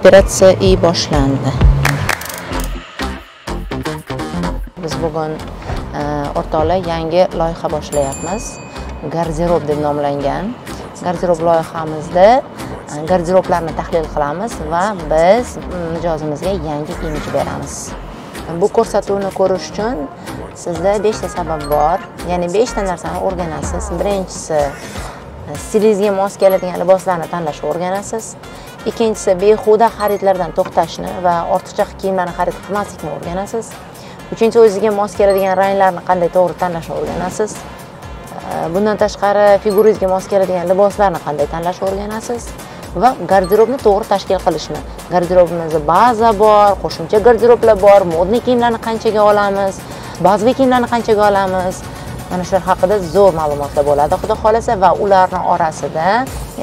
Operatsiya boshlandi. Biz bugun o'rtoqlar yangi loyiha boshlayapmiz. Garderob deb nomlangan. Garderob loyihamizda garderoblarni tahlil qilamiz va biz mijozimizga yangi imij beramiz. Bu ko'rsatuvni ko'rish uchun sizda 5 ta sabab bor. Ya'ni 5 ta narsani o'rganasiz. Birinchisi, stilingizga mos keladigan liboslarni tanlashni o'rganasiz. Ikkinchisi, behuda xaridlardan to'xtashni va ortiqcha kiyimlarni xarid qilmaslikni o'rganasiz. Uchinchisi, o'zingizga mos keladigan ranglarni qanday to'g'ri tanlashni o'rganasiz. Bundan tashqari, figurangizga mos keladigan liboslarni qanday tanlashni o'rganasiz va garderobni to'g'ri tashkil qilishni. Garderobimizda baza bor, qo'shimcha garderoblar bor, modniy kiyimlarni qanchaga olamiz, bazaviy kiyimlarni qanchaga olamiz. Mana shular haqida zo'r ma'lumotlar bo'ladi, xudo xolasa, va ularning orasida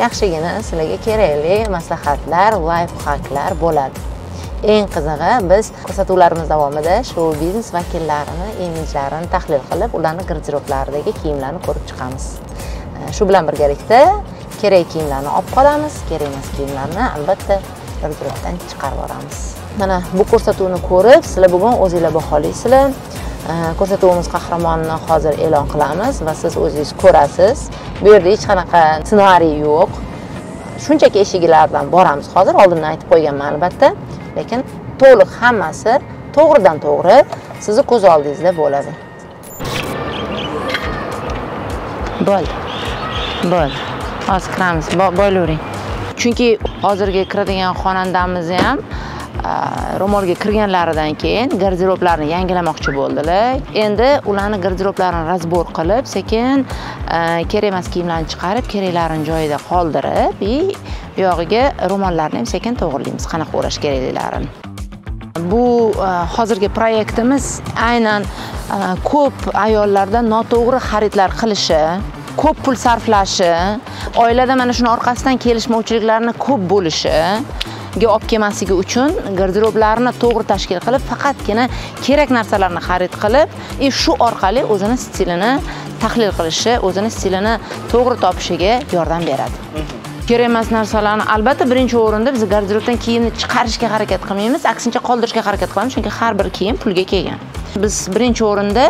yaxshigina sizlarga kerakli maslahatlar, life-hacklar bo'ladi. Eng qizig'i, biz ko'rsatuvlarimiz davomida shou biznes vakillarini, imijlarini tahlil qilib, ularning garderoblaridagi kiyimlarni ko'rib chiqamiz. Shu bilan birgalikda kerak kiyimlarni olib qolamiz, kerak emas kiyimlarni albatta garderobdan chiqarib yuboramiz. Mana bu ko'rsatuvni ko'rib, sizlar bugun o'zingizlar baholaysizlar. Ko'rsatuvimiz qahramonini hozir e'lon qilamiz va siz o'zingiz ko'rasiz. Bu yerda hech qanaqa ssenariy yo'q. Shunchaki eshiklardan boramiz hozir, oldindan aytib qo'yganman albatta, lekin to'liq hammasi to'g'ridan to'g'ri sizni ko'z oldingizda bo'ladi. Bo'ldi. Hozir kiramiz, boylavering. Chunki hozirgi kiradigan xonandamizni ham ro'molga kirganlaridan keyin garderoblarni yangilamoqchi bo'ldilar. Endi ularni garderoblarini razbor qilib, sekin kerak emas kiyimlarni chiqarib, keraklarini joyida qoldirib, bu yog'iga ro'mollarni ham sekin to'g'rilaymiz, qanaqa o'rash kerakliklarini. Bu hozirgi proyektimiz aynan ko'p ayollarda noto'g'ri xaridlar qilishi, ko'p pul sarflashi, oilada mana shuni orqasidan kelishmovchiliklarni ko'p bo'lishi olib kelmasligi uchun garderoblarni to'g'ri tashkil qilib, faqatgina kerak narsalarni xarid qilib, shu orqali o'zini stilini tahlil qilishi, o'zini stilini to'g'ri topishiga yordam beradi. Kerak emas narsalarni albatta birinchi o'rinda biz garderobdan kiyimni chiqarishga harakat qilmaymiz, aksincha qoldirishga harakat qilamiz, chunki har bir kiyim pulga kelgan. Biz birinchi o'rinda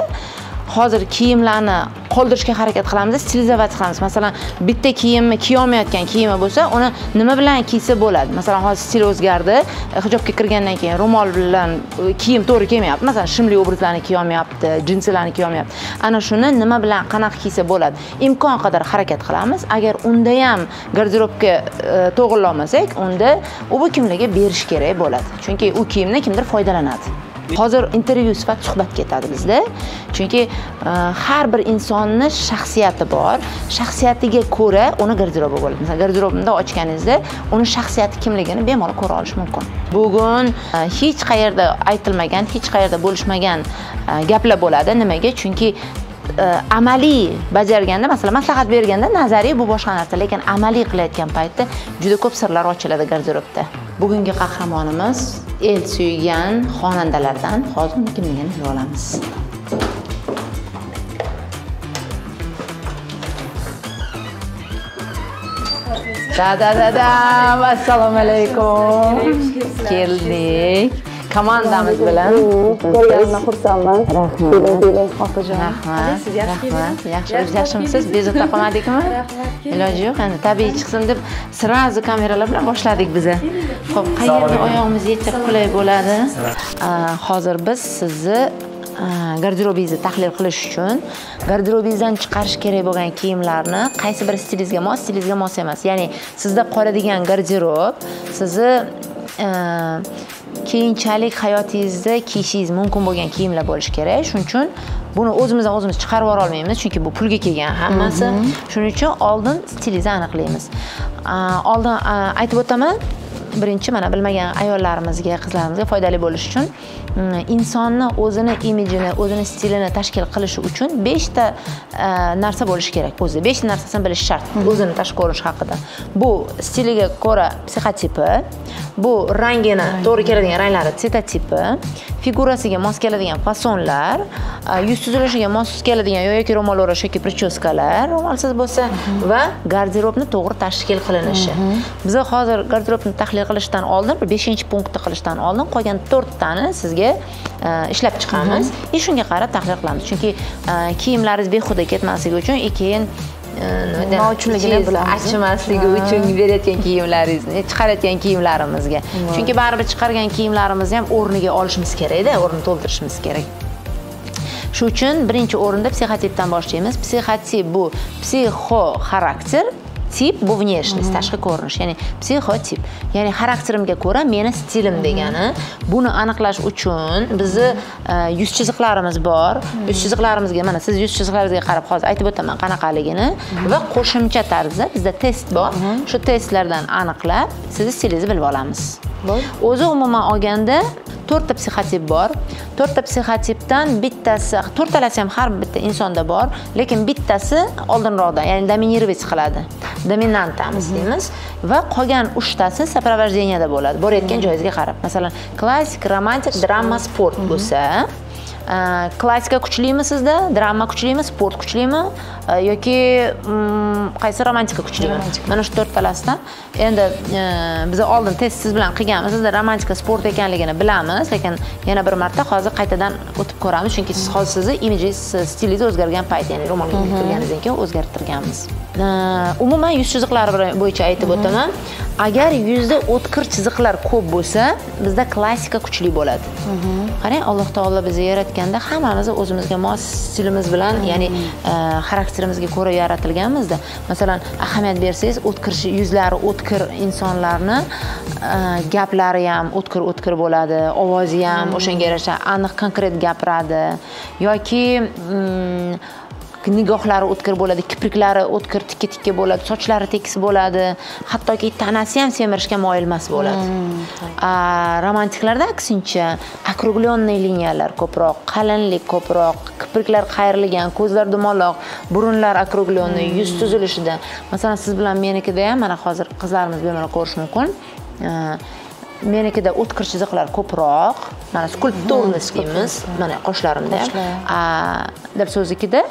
hozir kiyimlarni qoldirishga harakat qilamiz, stilizatsiya qilamiz. Masalan, bitta kiyimni kiyolmayotgan kiyimi bo'lsa, uni nima bilan kiysa bo'ladi? Masalan, hozir stil o'zgardi, hijobga kirgandan keyin ro'mol bilan kiyim to'g'ri kelmayapti. Masalan, shimli obrazlarni kiyolmayapti, jinsilarni kiyolmayapti. Ana shuni nima bilan qanaqa kiysa bo'ladi? Imkon qadar harakat qilamiz. Agar unda ham garderobga to'g'rilolmasak, unda u kimlarga berish kerak bo'ladi. Chunki u kiyimdan kimdir foydalanadi. Hozir intervyu sifat suhbat ketadi bizda. Chunki har bir insonning shaxsiyati bor. Shaxsiyatiga ko'ra uni garderobi bo'ladi. Masalan, garderobni ochganingizda uni shaxsiyati kimligini bemalol ko'ra olish mumkin. Bugun hech qayerda aytilmagan, hech qayerda bo'lishmagan gaplar bo'ladi. Nimaga? Chunki amaliy bajarganda, masalan, maslahat berganda nazariy bu boshqa narsa, lekin amaliy qilayotgan paytda juda ko'p sirlar ochiladi garderobda. Bugungi qahramonimiz el suygan xonandalardan hozir uni kimligini bilib olamiz. Assalomu alaykum. Keldik. Komandamiz bilan. Ko'rganimdan xursandman. Rahmat. Yaxshimisiz? Bezovta qilmadikmi? Iloji yo'q, endi tabiiy chiqsin deb sirazi kameralar bilan boshladik biz. Xo'p, qayerga oyog'imiz yetib qulay bo'ladi? Hozir biz sizni garderobingizni tahlil qilish uchun garderobingizdan chiqarish kerak bo'lgan kiyimlarni qaysi bir stilingizga mos emas. Ya'ni sizda qoladigan garderob sizni keyinchalik hayotingizda kiyishingiz mumkin bo'lgan kiyimlar bo'lishi kerak. Shuning uchun buni o'zimiz chiqarib yubora olmaymiz, chunki bu pulga kelgan hammasi. Shuning uchun oldin stilingizni aniqlaymiz. Oldin aytib o'taman, birinchi mana bilmagan ayollarimizga, qizlarimizga foydali bo'lishi uchun insonni o'zini imijini, o'zini stilini tashkil qilishi uchun 5 ta narsa bo'lishi kerak. O'zi 5 ta narsasini bilish shart. O'zini tashqi ko'rinish haqida. Bu stiliga ko'ra psixotipi, bu rangini to'g'ri keladigan ranglari tsvetotipi, figurasiga mos keladigan fasonlar, yuz tuzilishiga mos keladigan yoki ro'mol o'rash yoki prichoskalar, ro'molsiz bo'lsa va garderobni to'g'ri tashkil qilinishi. Biz hozir garderobni tahlil qilishdan oldin 5-punktni qilishdan oldin qolgan 4 tani sizga ishlab chiqamiz. Shunga qarab tahlil qilamiz. Chunki kiyimlaringiz behuda ketmasligi uchun keyin nima uchunligini bilamiz. Achimasligi uchun berayotgan kiyimlaringizni, chiqarayotgan kiyimlarimizga. Chunki baribir chiqargan kiyimlarimizni ham o'rniga olishimiz kerak-da, o'rnini to'ldirishimiz kerak. Shu uchun birinchi o'rinda psixotipdan boshlaymiz. Psixotip bu psixo xarakter, tip bu внешность, tashqi ko'rinish, ya'ni psixotip. Ya'ni xarakterimga ko'ra meni stilim degani. Buni aniqlash uchun bizni yuz chiziqlarimiz bor. Yuz chiziqlarimizga mana siz yuz chiziqlaringizga qarab hozir aytib o'taman qanaqaligini va qo'shimcha tarzda bizda test bor. Shu testlardan aniqlab sizni stilingizni bilib olamiz. O'zi umuman olganda 4 ta psixotip bor. 4 ta psixotipdan bittasi, 4 talasi ham har bitta insonda bor, lekin bittasi oldinroqda, ya'ni dominировать qiladi. Dominantamiz deymiz va qolgan 3 tasi сопровождениеda bo'ladi. Borayotgan joyingizga qarab. Masalan, klassik, romantik, drama, sport bo'lsa, klassika kuchlimi sizda, drama kuchlimi, sport kuchlimi yoki qaysi romantika kuchlimi? Mana shu 4 talasidan. Endi biz oldin test siz bilan qilganmiz. Sizda romantika, sport ekanligini bilamiz, lekin yana bir marta hozir qaytadan o'tib ko'ramiz, chunki siz hozir sizni imidingiz, stilingiz o'zgargan payt, ya'ni romanga kirganingizdan keyin o'zgartirganmiz. Umuman yuz chiziqlari bo'yicha aytib o'taman. Agar yuzda o'tkir chiziqlar ko'p bo'lsa, bizda klassika kuchli bo'ladi. Qarang, Alloh taolo bizni yaratganda hammamiz o'zimizga mos stilimiz bilan, ya'ni xarakterimizga ko'ra yaratilganmizda. Masalan, ahamiyat bersangiz, o'tkir yuzlari o'tkir insonlarni gaplari ham o'tkir bo'ladi, ovozi ham o'shanga yarasha aniq, konkret gapiradi yoki nigohlari o'tkir bo'ladi, kipriklari o'tkir, tikka bo'ladi, sochlari tekis bo'ladi, hattoki tanasi ham semirishga moyil emas bo'ladi. Romantiklarda aksincha округленный liniyalar ko'proq, qalinlik ko'proq, kipriklar qayrilgan, ko'zlar dumaloq, burunlar округленный, yuz tuzilishida. Masalan, siz bilan menikida ham mana hozir qizlarimiz bemalol ko'rish mumkin. Menikida o'tkir chiziqlar ko'proq, mana skulpturность deymiz, mana qoshlarimda ham. Deb so'zikida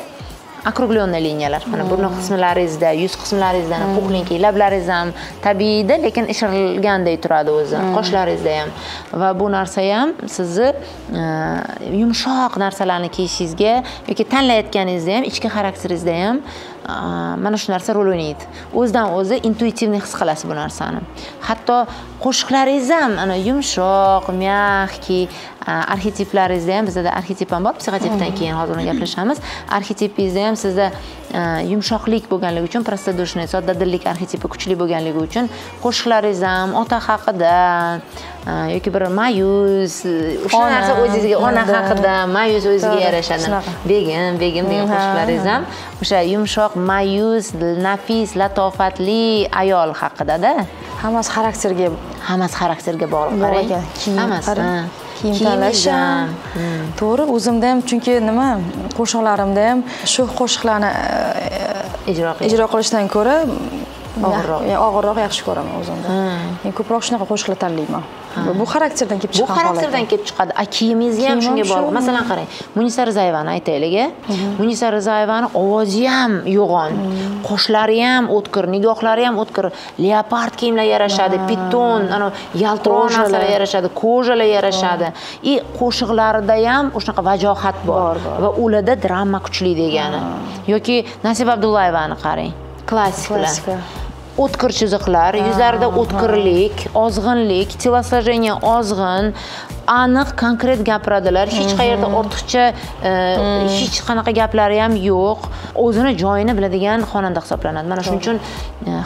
округленный liniyalar. Mana burun qismlaringizda, yuz qismlaringizda, puxlinki, lablaringiz ham tabiiyda, lekin ishirilgandek turadi o'zi. Qoshlaringizda ham. Va bu narsa ham sizni yumshoq narsalarni kiyishingizga yoki tanlayotganingizda ham, ichki xarakteringizda ham mana shu narsa rol o'ynaydi. O'zidan o'zi intuitivni his qilasiz bu narsani. Hatto qo'shiqlaringiz ham ana yumshoq, mягкий, arxetiplaringizda ham, bizda arxetip ham bor, psixotipdan keyin hozir uni gaplashamiz. Arxetipingizda ham sizda yumshoqlik bo'lganligi uchun, prostodushniy, soddadillik arxetipi kuchli bo'lganligi uchun qo'shiqlaringiz ham ota haqida yoki bir mayus, o'sha narsa o'zingizga ona haqida, mayus o'ziga yarashadi. Begim degan qo'shiqlaringiz ham o'sha yumshoq, mayus, nafis, latofatli ayol haqida-da. Hammasi xarakterga bog'liq. Qarang, hammasi. Kiyim tanlash ham to'g'ri. O'zimda ham, chunki nima, qo'shiqlarimda ham shu qo'shiqlarni ijro qilishdan ko'ra og'irroq yaxshi ko'raman o'zimda. Men ko'proq shunaqa qo'shiqlar tanlayman. Bu xarakterdan kelib chiqqan. Bu xarakterdan kelib chiqadi. Kiyimingizga ham shunga bog'liq. Masalan, qarang, Munisa Rizayevani aytaylik. Munisa Rizayevani ovozi ham yo'g'on, qoshlari ham o'tkir, nigohlari ham o'tkir, leopard kiyimlar yarashadi, piton, ana yaltiroq narsalar yarashadi, ko'jalar yarashadi. Qo'shiqlarida ham o'shaqa vajohat bor va ularda drama kuchli degani. Yoki Nasiba Abdullayevani qarang. Klassiklar. O'tkir chiziqlar, yuzlarida o'tkirlik, ozg'inlik, telosложение ozg'in, aniq, konkret gapiradilar. Hech qayerda ortiqcha hech qanaqa gaplari ham yo'q. O'zini joyini biladigan xonanda hisoblanadi. Mana shuning uchun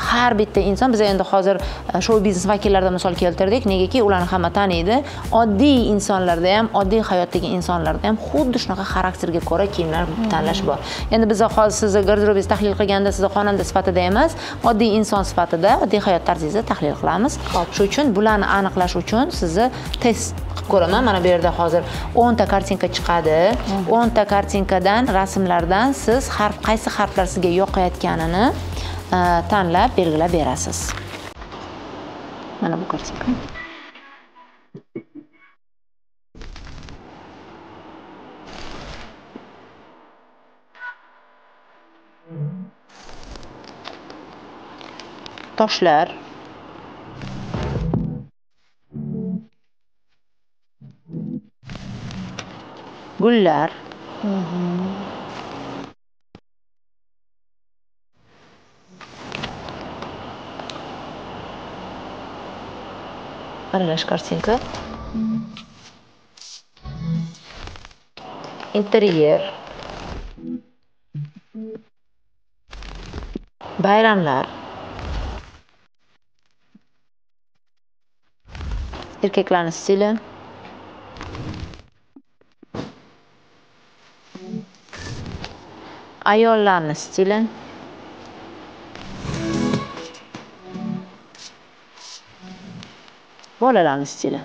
har bitta inson, biz endi hozir show biznes vakillaridan misol keltirdik, negaki ularni hamma taniydi. Oddiy insonlarda ham, oddiy hayotdagi insonlarda ham xuddi shunaqa xarakterga ko'ra kiyimlar tanlash bor. Endi biz hozir sizni garderobingizni tahlil qilganda sizni xonanda sifatida emas, oddiy inson sifatida, oddiy hayot tarzingizni tahlil qilamiz. Shuning uchun bularni aniqlash uchun sizni test ko'raman. Mana bu yerda hozir 10 ta kartinka chiqadi. 10 ta kartinkadan, rasmlardan siz qaysi harflar sizga yoqayotganini tanlab belgilab berasiz. Mana bu kartinka. Toshlar. gullar. Aralash kartinka. Interyer. Bayramlar. Erkaklarning stili. Ayollarning stili. Bolalarning stili.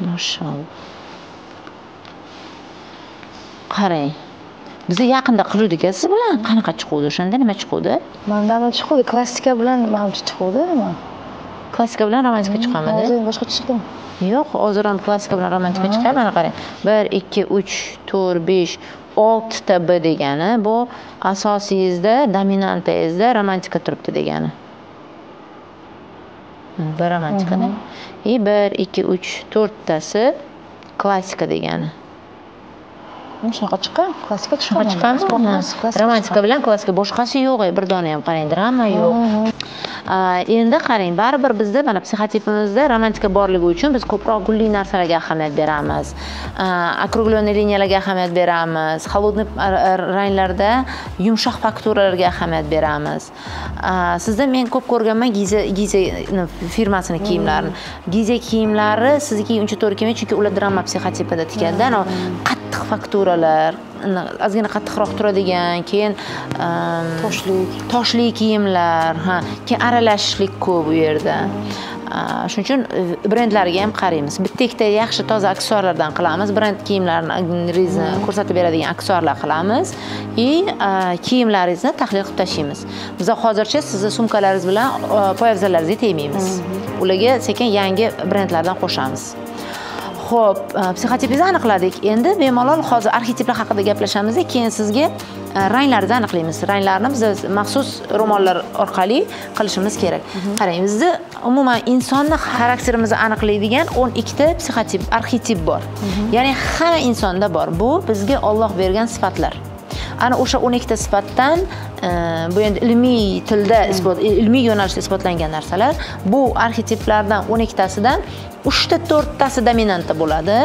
Mashallah. Qarang. Biza yaqinda qiluvdik siz bilan. Qanaqa chiquvdi o'shanda? Nima chiquvdi? Mendan chiquvdi, klassika bilan menimcha chiquvdi nima? Klassika bilan romantika chiqamadi. Hozir boshqa chiqdimi? Yo'q, hozir ham klassika bilan romantika chiqadi. Mana qarang. 1 2 3 4 5 6 ta B degani bu asosingizda, dominantangizda romantika turibdi degani. Bir romantikada. 1 2 3 4 tasi klassika degani. Shunaqa chiqqan, klassika chiqqan. Romantika bilan klassika boshqasi yo'q, bir dona ham qarang, drama yo'q. Endi qarang, baribir bizda mana psixotipimizda romantika borligi uchun biz ko'proq gulli narsalarga ahamiyat beramiz. Округленный liniyalarga ahamiyat beramiz. Холодный ranglarda yumshoq fakturalarga ahamiyat beramiz. Sizda men ko'p ko'rganman Giza firmasini kiyimlarini. Giza kiyimlari sizniki uncha to'g'ri kelmaydi, chunki ular drama psixotipida tikadi. Qattiq fakturalar, ozgina qattiqroq turadigan, keyin toshli kiyimlar, keyin aralashishlik ko'p u yerda. Shuning uchun brendlarga ham qaraymiz. Bitta ikkita yaxshi toza aksessuarlardan qilamiz. Brend kiyimlarini ko'rsatib beradigan aksessuarlar qilamiz. Kiyimlaringizni tahlil qilib tashlaymiz. Biz hozircha sizni sumkalaringiz bilan poyabzallaringizga tegmaymiz. Ularga sekin yangi brendlardan qo'shamiz. Xo'p, psixotipingizni aniqladik. Endi bemalol hozir arxetiplar haqida gaplashamiz, keyin sizga ranglarni aniqlaymiz. Ranglarni biz maxsus ro'mollar orqali qilishimiz kerak. Qarang, bizda umuman insonni xarakterimizni aniqlaydigan 12 ta psixotip, arxetip bor. Ya'ni hamma insonda bor. Bu bizga Alloh bergan sifatlar. Ana o'sha 12 ta sifatdan bu endi ilmiy tilda ilmiy yo'nalishda isbotlangan narsalar. Bu arxetiplardan 12 tasidan 3 ta 4 tasi dominanta bo'ladi.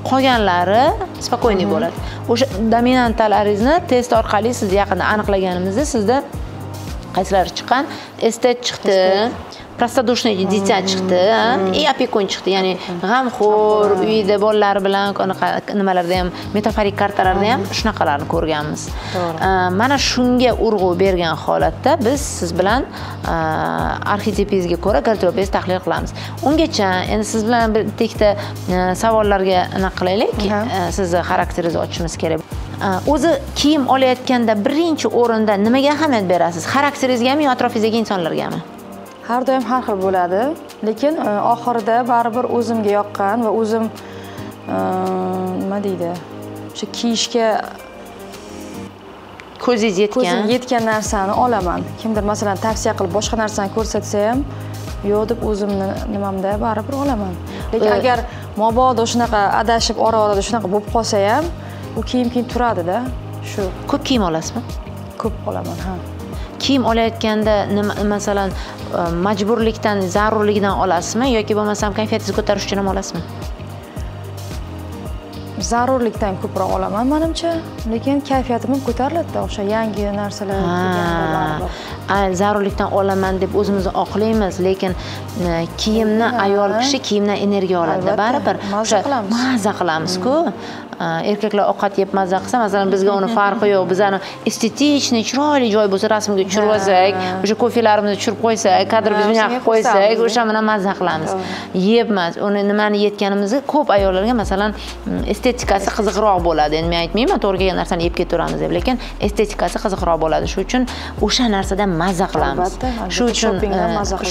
Qolganlari spokойный bo'ladi. O'sha dominantalaringizni test orqali siz yaqinda aniqlaganimizda sizda qaysilari chiqqan? Estet chiqdi, простодушный дитя chiqdi, и опекун chiqdi. Ya'ni g'amxo'r, uyda bolalari bilan nimalarda ham metaforik kartalarda ham shunaqalarni ko'rganmiz. Mana shunga urg'u bergan holatda biz siz bilan arxetipingizga ko'ra garderobingizni tahlil qilamiz. Ungacha endi siz bilan bitta ikkita savollarga aniq qilaylik. Sizni xarakteringizni ochishimiz kerak. O'zi kiyim olayotganda birinchi o'rinda nimaga ahamiyat berasiz? Xarakteringizgami yo atrofingizdagi insonlargami? Har doim har xil bo'ladi, lekin oxirida baribir o'zimga yoqqan va o'zim nima deydi, o'sha kiyishga ko'zingiz yetgan narsani olaman. Kimdir masalan tavsiya qilib boshqa narsani ko'rsatsa ham, yo'q deb o'zimni nimamda baribir olaman. Lekin agar mabodo shunaqa adashib ora-orada shunaqa bo'lib qolsa ham, u kiyim turadi-da. Shu ko'p kiyim olasizmi? Ko'p olaman, ha. Kiyim olayotganda masalan majburlikdan, zarurlikdan olasizmi yoki bo'lmasam kayfiyatingizni ko'tarish uchun ham olasizmi? Zarurlikdan ko'proq olaman menimcha, lekin kayfiyatim ham ko'tariladi, o'sha yangi narsalar kelganda. Zarurlikdan olaman deb o'zimizni oqlaymiz, lekin kiyimni ayol kishi kiyimdan energiya oladi, baribir mazza qilamiz-ku. Erkaklar ovqat yeb mazza qilsa, masalan, bizga uni farqi yo'q. Bizani estetichniy, chiroyli joy bo'lsa, rasmga tushirib olsak, o'sha ko'felarimizni tushirib qo'ysak, kadrimizni qilib qo'ysak, o'sha bilan mazza qilamiz. Yebmas, uni nimani yetganimizni ko'p ayollarga masalan estetikasi qiziqroq bo'ladi. Endi men aytmayman, to'g'ri kelgan narsani yeb ketaveramiz deb, lekin estetikasi qiziqroq bo'ladi. Shuning uchun o'sha narsadan mazza qilamiz. Shuning uchun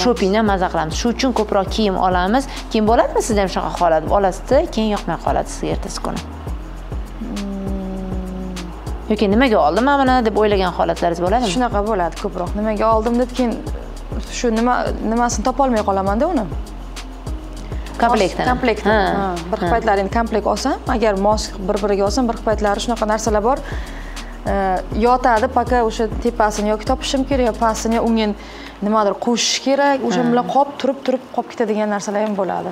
shoppingdan mazza qilamiz. Shuning uchun ko'proq kiyim olamiz. Keyin bo'ladimi sizda ham shunaqa holat? Olasiz, keyin yoqmay qoladi sizga ertasi kuni. yoki nimaga oldim men buni deb o'ylagan holatlaringiz bo'ladimi? Shunaqa bo'ladi ko'proq. Nimaga oldim deb keyin shu nimasini topa olmay qolaman-da uni. Komplektini. Bir paytlar endi komplekt olsam, agar mos bir-biriga olsam, bir paytlari shunaqa narsalar bor. Yotadi, paka o'sha tepasini yoki topishim kerak, yo pastini, yo unga nimadir qo'shish kerak, o'sha bilan qolib turib qolib ketadigan narsalar ham bo'ladi.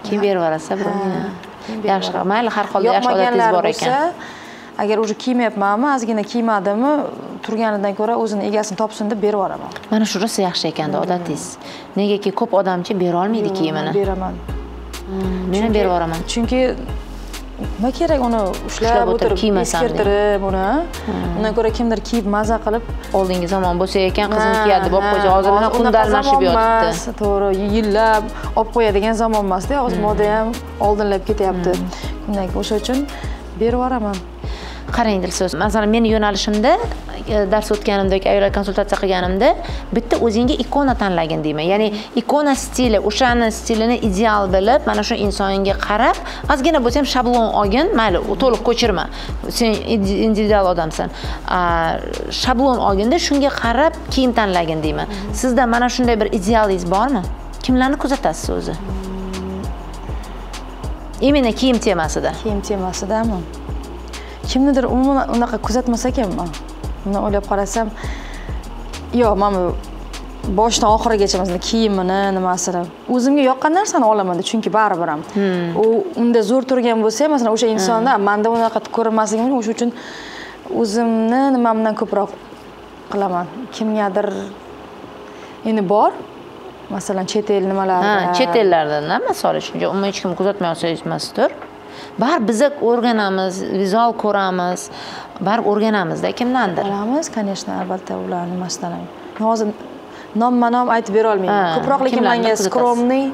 Keyin berib yuborasiz birovga. Yaxshi, mayli, har holda yaxshi odatingiz bor ekan. Agar o'sha kiymayapmanmi, ozgina kiymadimmi, turganidan ko'ra o'zini egasini topsin deb berib yuboraman. Mana shu rosa yaxshi ekanda odatingiz. Negaki ko'p odamchi bera olmaydi kiyimini. Beraman. Men ham berib yuboraman. Chunki nima kerak uni ushlab o'tirib eskirtirib uni. Undan ko'ra kimdir kiyib maza qilib, oldingi zamon bo'lsa ekan, qizim kiyadi, bo'lib qo'ysa, hozir mana unda almashib yotibdi. To'g'ri, yillab olib qo'yadigan zamon emas-da, hozir moda ham oldinlab ketyapti. O'sha uchun berib yuboraman. Qarang Dilso'z, masalan meni yo'nalishimda dars o'tganimda yoki ayollar konsultatsiya qilganimda bitta o'zingga ikona tanlagin deyman. Ya'ni ikona stili, o'shani stilini ideal bilib, mana shu insonga qarab, ozgina bo'lsa ham shablon olgin, mayli, to'liq ko'chirma. Sen individual odamsan. Shablon olginda shunga qarab kiyim tanlagin deyman. Sizda mana shunday bir idealingiz bormi? Kimlarni kuzatasiz o'zi? Imенно kiyim temasida. Kiyim temasidami? Kimnidir umuman unaqa kuzatmas ekanman. Uni o'ylab qarasam, yo'q, men boshdan oxirigacha masalan kiyimini, nimasini o'zimga yoqqan narsani olaman, chunki baribir ham. U unda zo'r turgan bo'lsa, masalan o'sha insonda menda unaqa ko'rinmasligim uchun, o'sha uchun o'zimni nimamdan ko'proq qilaman. Kimgadir endi bor, masalan chet el nimalarda. Chet ellardan, misol uchun, umuman hech kim kuzatmay olsa emasdir. Bar biz o'rganamiz, vizual ko'ramiz, bar o'rganamizda kimdandir. Bilamiz, конечно, albatta ularni nimasidan ham. Hozir nomma-nom aytib bera olmayman. Ko'proq lekin menga skromniy,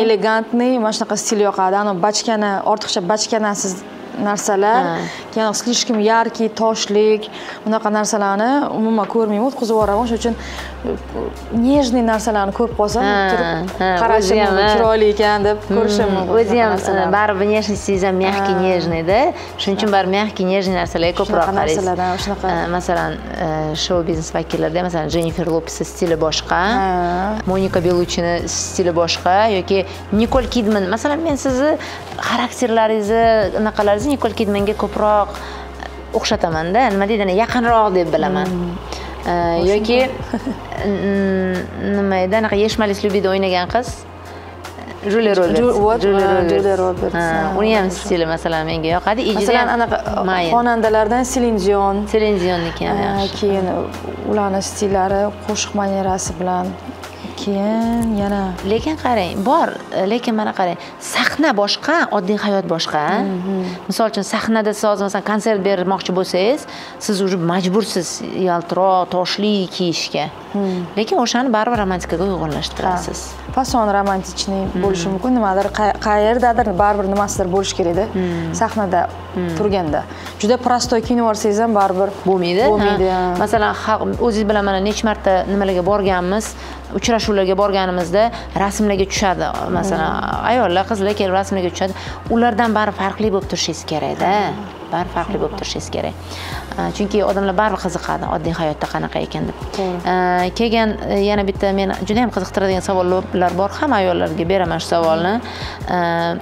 elegantniy, mana shunaqa stil yoqadi. Ana bachkana, ortiqcha bachkanasiz narsalar, keyin slishkim yarki, toshlik, unaqa narsalarni umuman ko'rmayman, o'tkazib yuboraman. Shuning uchun nejniy narsalarni ko'rib qolsam, turib qarashim chiroyli ekan deb ko'rishim mumkin. O'zi ham baribir nejnisingiz ham mягкий, nejniyda. Shuning uchun baribir mягкий, nejniy narsalarga ko'proq qaraysiz. Masalan, shou biznes vakillarida, masalan, Jennifer Lopez stili boshqa, Monica Bellucci'ni stili boshqa yoki Nicole Kidman. Masalan, men sizni xarakterlaringizni, anaqalaringizni Nicole Kidmanga ko'proq o'xshataman-da, nima deydi, yaqinroq deb bilaman. Yoki nima edi, anaqa Yeshmalis Lyubida o'ynagan qiz Julia Roberts. Uni ham stili masalan menga yoqadi. Masalan, anaqa xonandalardan Celine Dion'niki ham yaxshi. Keyin ularning stillari, qo'shiq manyerasi bilan keyin yana lekin qarang, bor, lekin mana qarang, sahna boshqa, oddiy hayot boshqa. Misol uchun sahnada siz hozir masalan konsert bermoqchi bo'lsangiz, siz уже majbursiz yaltiroq, toshli kiyishga. Lekin o'shani baribir romantikaga uyg'unlashtirasiz. Fason romantichniy bo'lishi mumkin, nimadir qayerdadir baribir nimasidir bo'lish kerak-da. Sahnada turganda. Juda prostoy kiyinib olsangiz ham baribir bo'lmaydi. Masalan, o'zingiz bilan mana necha marta nimalarga borganmiz, uchrashuvlarga borganimizda rasmlarga tushadi. Masalan, ayollar, qizlar kelib rasmlarga tushadi. Ulardan bari farqli bo'lib turishingiz kerak-da. Bari farqli bo'lib turishingiz kerak. Chunki odamlar baribir qiziqadi oddiy hayotda qanaqa ekan deb. Keyin yana bitta meni juda ham qiziqtiradigan savollar bor. Hamma ayollarga beraman shu savolni.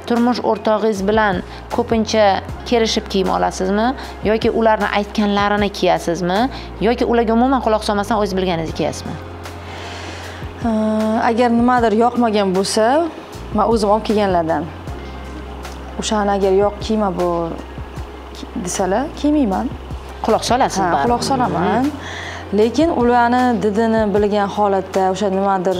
Turmush o'rtog'ingiz bilan ko'pincha kelishib kiyim olasizmi yoki ularni aytganlarini kiyasizmi yoki ularga umuman quloq solmasdan o'zingiz bilganingizni kiyasizmi? Agar nimadir yoqmagan bo'lsa, men o'zim olib kelganlardan o'shani agar yo'q kiyma bu desalar, kiymayman. Quloq solasiz baribir. Quloq solaman. Lekin ularni didini bilgan holatda o'sha nimadir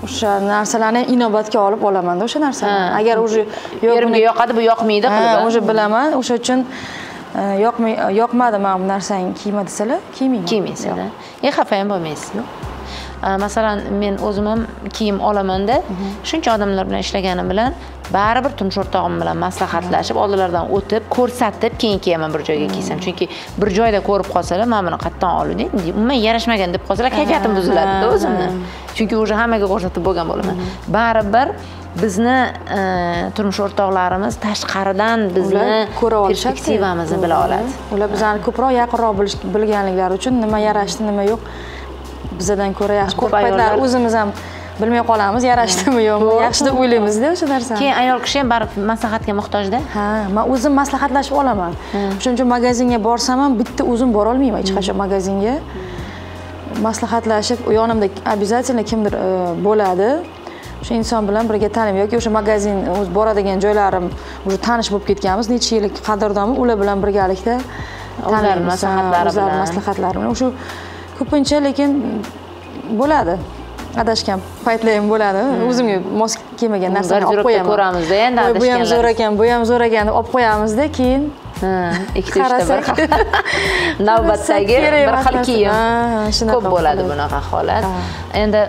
o'sha narsalarni inobatga olib olaman-da o'sha narsani. Agar o'sha yerimga yoqadi, bu yoqmaydi qilib. O'sha bilaman. O'sha uchun yoqmadi men bu narsani kiyma desalar, kiymayman. Kiymaysiz-da. Xafa ham bo'lmaysiz. masalan men o'zim ham kiyim olamanda, shuncha odamlar bilan ishlaganim bilan baribir turmush o'rtog'im bilan maslahatlashib, oldilaridan o'tib, ko'rsatib, keyin kiyaman bir joyga kiysam. Chunki bir joyda ko'rib qolsalar, "Men buni qayerdan oldim?" umuman yarashmagan deb qolsalar, kayfiyatim buziladi-da o'zimni. Chunki o'sha hammaga ko'rsatib bo'lgan bo'laman. Baribir bizni turmush o'rtoqlarimiz tashqaridan bizni perspektivamizni bila oladi. Ular bizlarni ko'proq yaqinroq bilganliklari uchun nima yarashdi, nima yo'q bizdan ko'ra yaxshi ko'p paytlar o'zimiz ham bilmay qolamiz, yarashdimi yo'qmi, yaxshi deb o'ylaymiz-da o'sha narsani. Keyin ayol kishi ham baribir maslahatga muhtojda. Ha, men o'zim maslahatlashib olaman. Shuning uchun magazinga borsam ham bitta o'zim bora olmayman hech qachon magazinga. Maslahatlashib, u yonimda обязательно kimdir bo'ladi. O'sha inson bilan birga tanib yoki o'sha magazin o'z boradigan joylarim o'sha tanish bo'lib ketganmiz, necha yillik qadrdonmi, ular bilan birgalikda o'zlari maslahatlari bilan. O'sha ko'pincha lekin bo'ladi. Adashgan paytlar ham bo'ladi. O'zimga mos kelmagan narsani olib qo'yaman. Ko'ramizda endi adashganlar. Bu ham zo'r ekan, bu ham zo'r ekan deb olib qo'yamizda, keyin ikkita bir xil. Navbatdagi bir xil kiyim. Ko'p bo'ladi bunaqa holat. Endi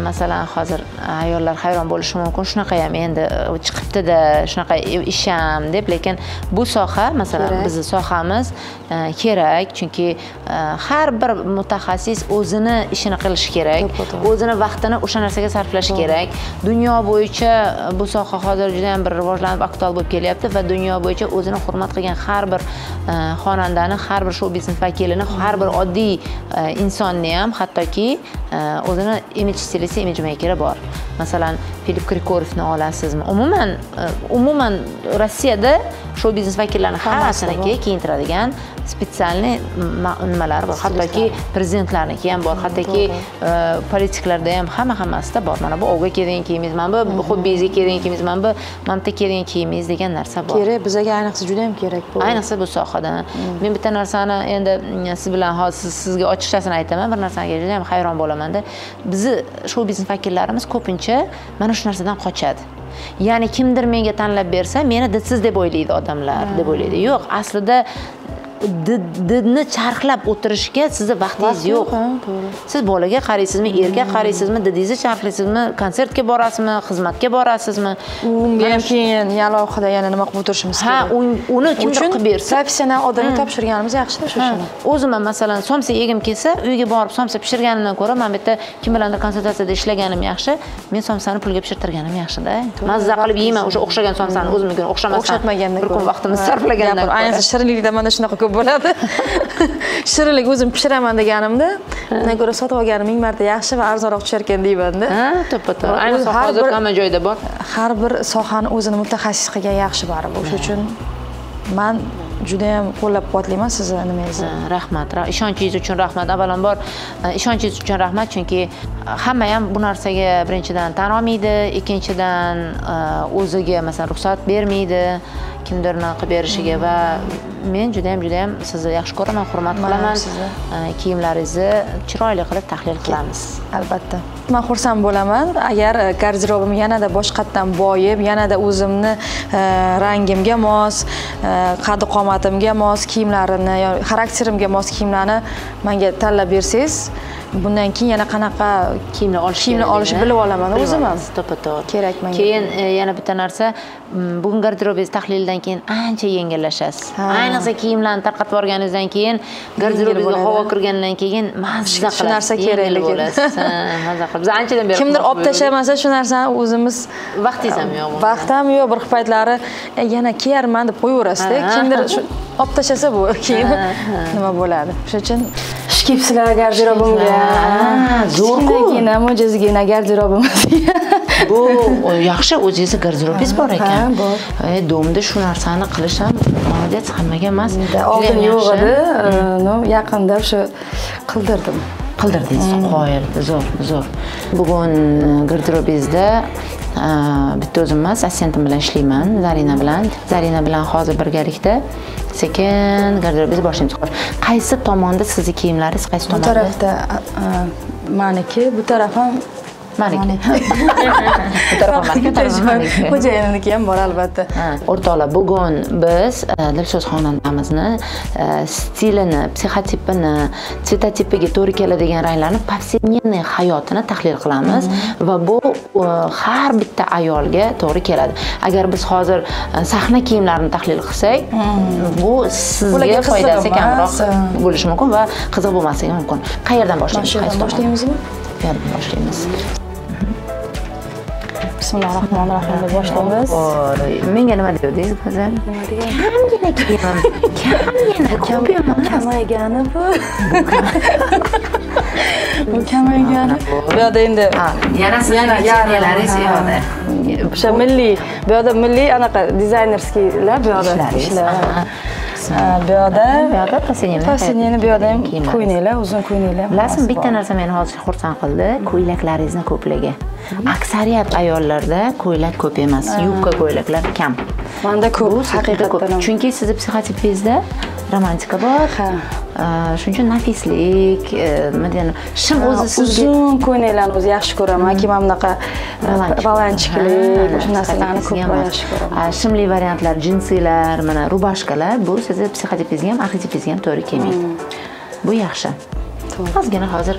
masalan hozir ayollar hayron bo'lishi mumkin. Shunaqa ham endi chiqibdi-da, shunaqa ish ham deb, lekin bu soha, masalan, bizning sohamiz kerak, chunki har bir mutaxassis o'zini ishini qilishi kerak, o'zini vaqtini o'sha narsaga sarflashi kerak. Dunyo bo'yicha bu soha hozir juda ham bir rivojlanib, aktual bo'lib kelyapti va dunyo bo'yicha o'zini hurmat qilgan har bir xonandani, har bir shou biznes vakilini, har bir oddiy insonni ham, hattoki o'zini imij stilisti, imij makeri bor. Masalan, Filip Kirkorovni olasizmi? Umuman Rossiyada shou biznes vakillarini hammasini kiyintiradigan spetsialniy nimalar bor. Hattoki prezidentlarniki ham bor, hattoki politiklarda ham hammasida bor. Mana bu ovga kelgan kiyimingiz, mana bu hobbingizga kelgan kiyimingiz, mana bu mamta kelgan kiyimingiz degan narsa bor. Kerak, bizga ayniqsa juda ham kerak bu. Ayniqsa bu sohada. Men bitta narsani endi siz bilan hozir sizga ochiqchasini aytaman, bir narsaga juda ham hayron bo'laman-da. Bizni shou biznes vakillarimiz ko'pincha mana shu narsadan qochadi. Ya'ni kimdir menga tanlab bersa, meni didsiz deb o'ylaydi odamlar, deb o'ylaydi. Yo'q, aslida didni charxlab o'tirishga sizni vaqtingiz yo'q. Siz bolaga qaraysizmi, erga qaraysizmi, didingizni charxlaysizmi, konsertga borasizmi, xizmatga borasizmi? Unga ham keyin alohida yana nima qilib o'tirishimiz kerak. Ha, uni kimdir qilib bersa, professional odamga topshirganimiz yaxshi-da o'shani. O'zim ham masalan somsa yegim kelsa, uyga borib somsa pishirganimdan ko'ra, men bitta kim bilandir konsultatsiyada ishlaganim yaxshi, men somsani pulga pishirtirganim yaxshi-da. Mazza qilib yeyman o'sha o'xshagan somsani o'zimga o'xshamasdan. O'xshatmaganda bir kun vaqtimizni sarflagandan ko'ra. Ayniqsa shirinlikda mana shunaqa ko'p bo'ladi. Shirinlik o'zim pishiraman deganimda, undan ko'ra sotib olganim 1000 marta yaxshi va arzonroq tushar ekan deyman-da. Ha, to'ppa-to'g'ri. Ayniqsa hozir hamma joyda bor. Har bir sohani o'zini mutaxassis qilgan yaxshi baribir. O'sha uchun men juda ham qo'llab-quvvatlayman sizni nimangizni. Rahmat. Ishonchingiz uchun rahmat. Avvalambor ishonchingiz uchun rahmat, chunki hamma ham bu narsaga birinchidan tan olmaydi, ikkinchidan o'ziga masalan ruxsat bermaydi kimdirni qilib berishiga va men juda ham sizni yaxshi ko'raman, hurmat qilaman. Kiyimlaringizni chiroyli qilib tahlil qilamiz. Albatta. Men xursand bo'laman agar garderobim yanada boshqatdan boyib, yanada o'zimni rangimga mos, qad-qomatimga mos kiyimlarini, xarakterimga mos kiyimlarni menga tanlab bersangiz, bundan keyin yana qanaqa kiyimni olishni bilib olaman o'zim ham. To'ppa-to'g'ri. Kerak menga. Keyin yana bitta narsa, bugun garderobingiz tahlilidan keyin ancha yengillashasiz. Ayniqsa kiyimlarni tarqatib borganingizdan keyin, garderobingizga havo kirgandan keyin mazza qilasiz. Shu narsa kerak lekin. Mazza qilib. Biz anchadan beri kimdir olib tashlamasa shu narsani o'zimiz vaqtingiz ham yo'q. Vaqt ham yo'q, bir paytlari yana kiyarman deb qo'yaverasiz-da. Kimdir shu olib tashlasa bu keyin nima bo'ladi? Shuning uchun shkipslar garderobimga. Zo'r-ku. Keyin mo'jizgina garderobimiz. Bu yaxshi, o'zingizni garderobingiz bor ekan. Bor. Domda shu narsani qilish ham молодец, hammaga emas. Oldin yo'q edi, yaqinda shu qildirdim. Qildirdingiz, qoyil, zo'r. Bugun garderobingizda bitta o'zim emas, assistentim bilan ishlayman, Zarina bilan hozir birgalikda sekin garderobingizni boshlaymiz. Qaysi tomonda sizni kiyimlaringiz, qaysi tomonda? Bu tarafda meniki, bu taraf ham Maniki. Xo'jayinimniki ham bor albatta. O'rtoqlar, bugun biz Dilso'z xonandamizni stilini, psixotipini, tsvetotipiga to'g'ri keladigan ranglarni, повседневный hayotini tahlil qilamiz va bu har bitta ayolga to'g'ri keladi. Agar biz hozir sahna kiyimlarini tahlil qilsak, bu sizga foydasi kamroq bo'lishi mumkin va qiziq bo'lmasligi mumkin. Qayerdan boshlaymiz? Boshlamizmi? Qayerdan boshlaymiz? Bismillahirrohmanirrohim deb boshlaymiz. Menga nima dedingiz o'zi? Nima degan? Kamgina kiyimim. Kamgina kamaygani bu. Bu kamaygani. Bu yerda endi yana yaralaringiz yo'qda. O'sha milliy, bu yerda milliy anaqa dizaynerskiylar bu yerda ishlar. Bu yerda повседневный bu yerda ham ko'ylaklar, uzun ko'ylaklar. Bilasizmi, bitta narsa meni hozir xursand qildi, ko'ylaklaringizni ko'pligi. Aksariyat ayollarda ko'ylak ko'p emas, yubka ko'ylaklar kam. Menda ko'p, haqiqatan. Chunki sizni psixotipingizda romantika bor. Shuning uchun nafislik, nima deyani, shim o'zi sizga uzun ko'ylaklarni o'zi yaxshi ko'raman. Kim ham bunaqa balandchilik, o'sha narsalarni ko'proq yaxshi ko'raman. Shimli variantlar, jinsilar, mana rubashkalar, bu sizni psixotipingizga ham, arxetipingizga ham to'g'ri kelmaydi. Bu yaxshi. Ozgina hozir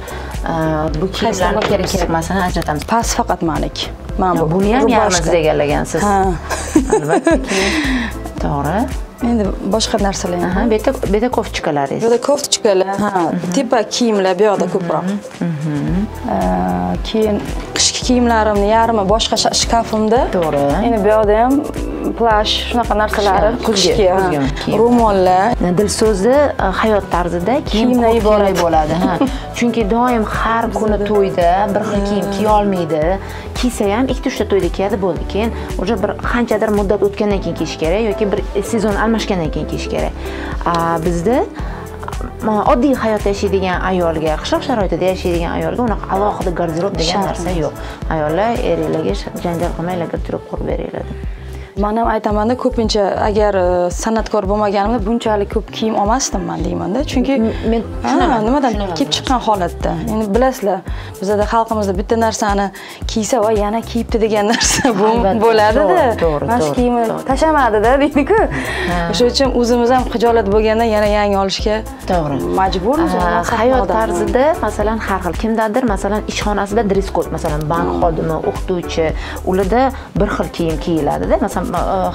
bu kiyimlarni kerak emasini ajratamiz. Past faqat meniki. Mana bu. Buni ham yarmingiz egallagansiz. Albatta. To'g'ri. Endi boshqa narsalar ham. Bu yerda kofchikalaringiz. Bu yerda kofchikalar, tepa kiyimlar bu yerda ko'proq. Keyin qishki kiyimlarimni yarmi boshqa shkafimda. To'g'ri. Endi bu yerda ham plash, shunaqa narsalar, qishki ro'mollar. Dilso'zni hayot tarzida kiyimlar iborat bo'ladi, Chunki doim har kuni to'yda bir xil kiyim kiya olmaydi. Kiysa ham 2-3 ta to'yda kiyadi, bo'ldi. Keyin o'sha bir qanchadir muddat o'tgandan keyin kiyish kerak yoki bir sezon almashgandan keyin kiyish kerak. Bizda oddiy hayot yashaydigan ayolga, qishloq sharoitida yashaydigan ayolga unaqa alohida garderob degan narsa yo'q. Ayollar erlarga janjal qilmanglar, garderob qurib beringlar. Men ham aytaman-da, ko'pincha agar san'atkor bo'lmaganimda bunchalik ko'p kiyim olmasdim men deyman-da. Chunki men nimadan kelib chiqqan holatda. Endi bilasizlar, bizda xalqimizda bitta narsani kiysa va yana kiyibdi degan narsa bo'ladi-da. Mana shu kiyimni tashamadi-da deydi-ku. O'sha uchun o'zimiz ham xijolat bo'lganda yana yangi olishga majburmiz. Hayot tarzida, masalan, har xil kimdadir, masalan, ishxonasida dress code, masalan, bank xodimi, o'qituvchi, ularda bir xil kiyim kiyiladi-da. Masalan,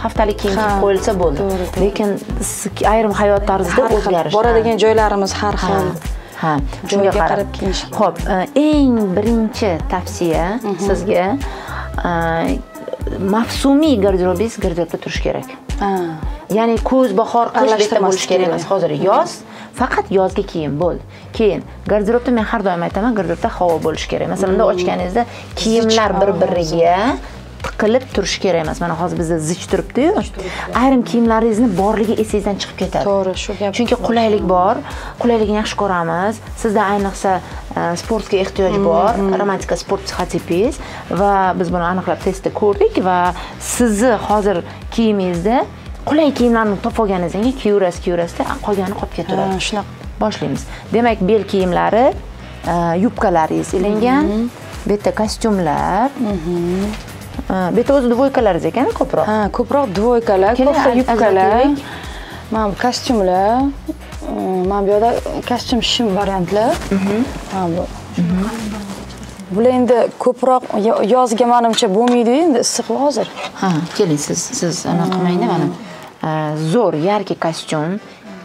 haftalik kiyim kiyib qo'yilsa bo'ldi. Lekin ayrim hayot tarzida o'zgarish. Boradigan joylarimiz har xil. Shunga qarab kiyish. Xo'p, eng birinchi tavsiya sizga mavsumiy garderobingiz garderobda turishi kerak. Ya'ni kuz, bahor, qish bitta bo'lishi kerak emas. Hozir yoz, faqat yozgi kiyim bo'ldi. Keyin garderobda men har doim aytaman, garderobda havo bo'lishi kerak. Masalan, ochganingizda kiyimlar bir-biriga tiqilib turishi kerak emas. Mana hozir bizda zich turibdi-yu. Ayrim kiyimlaringizni borligi esingizdan chiqib ketadi. To'g'ri, shu gap. Chunki qulaylik bor, qulaylikni yaxshi ko'ramiz. Sizda ayniqsa sportga ehtiyoj bor, romantika sport psixotipingiz va biz buni aniqlab testda ko'rdik va sizni hozir kiyimingizda qulay kiyimlarni topib olganingizdan keyin kiyurasda qolgani qolib ketaveradi. Shunaqa. Boshlaymiz. Demak, bel kiyimlari, yubkalaringiz ilingan, bu yerda kostyumlar. Bu yerda o'zi dvoykalaringiz ekan ko'proq. Ko'proq dvoykalar, ko'proq yubkalar. Mana bu kostyumlar. Mana bu yerda kostyum shim variantlar. Mana bu. Bular endi ko'proq yozga menimcha bo'lmaydi, endi issiq hozir. Keling, siz ana qilmaydi mana. Zo'r yarki kostyum.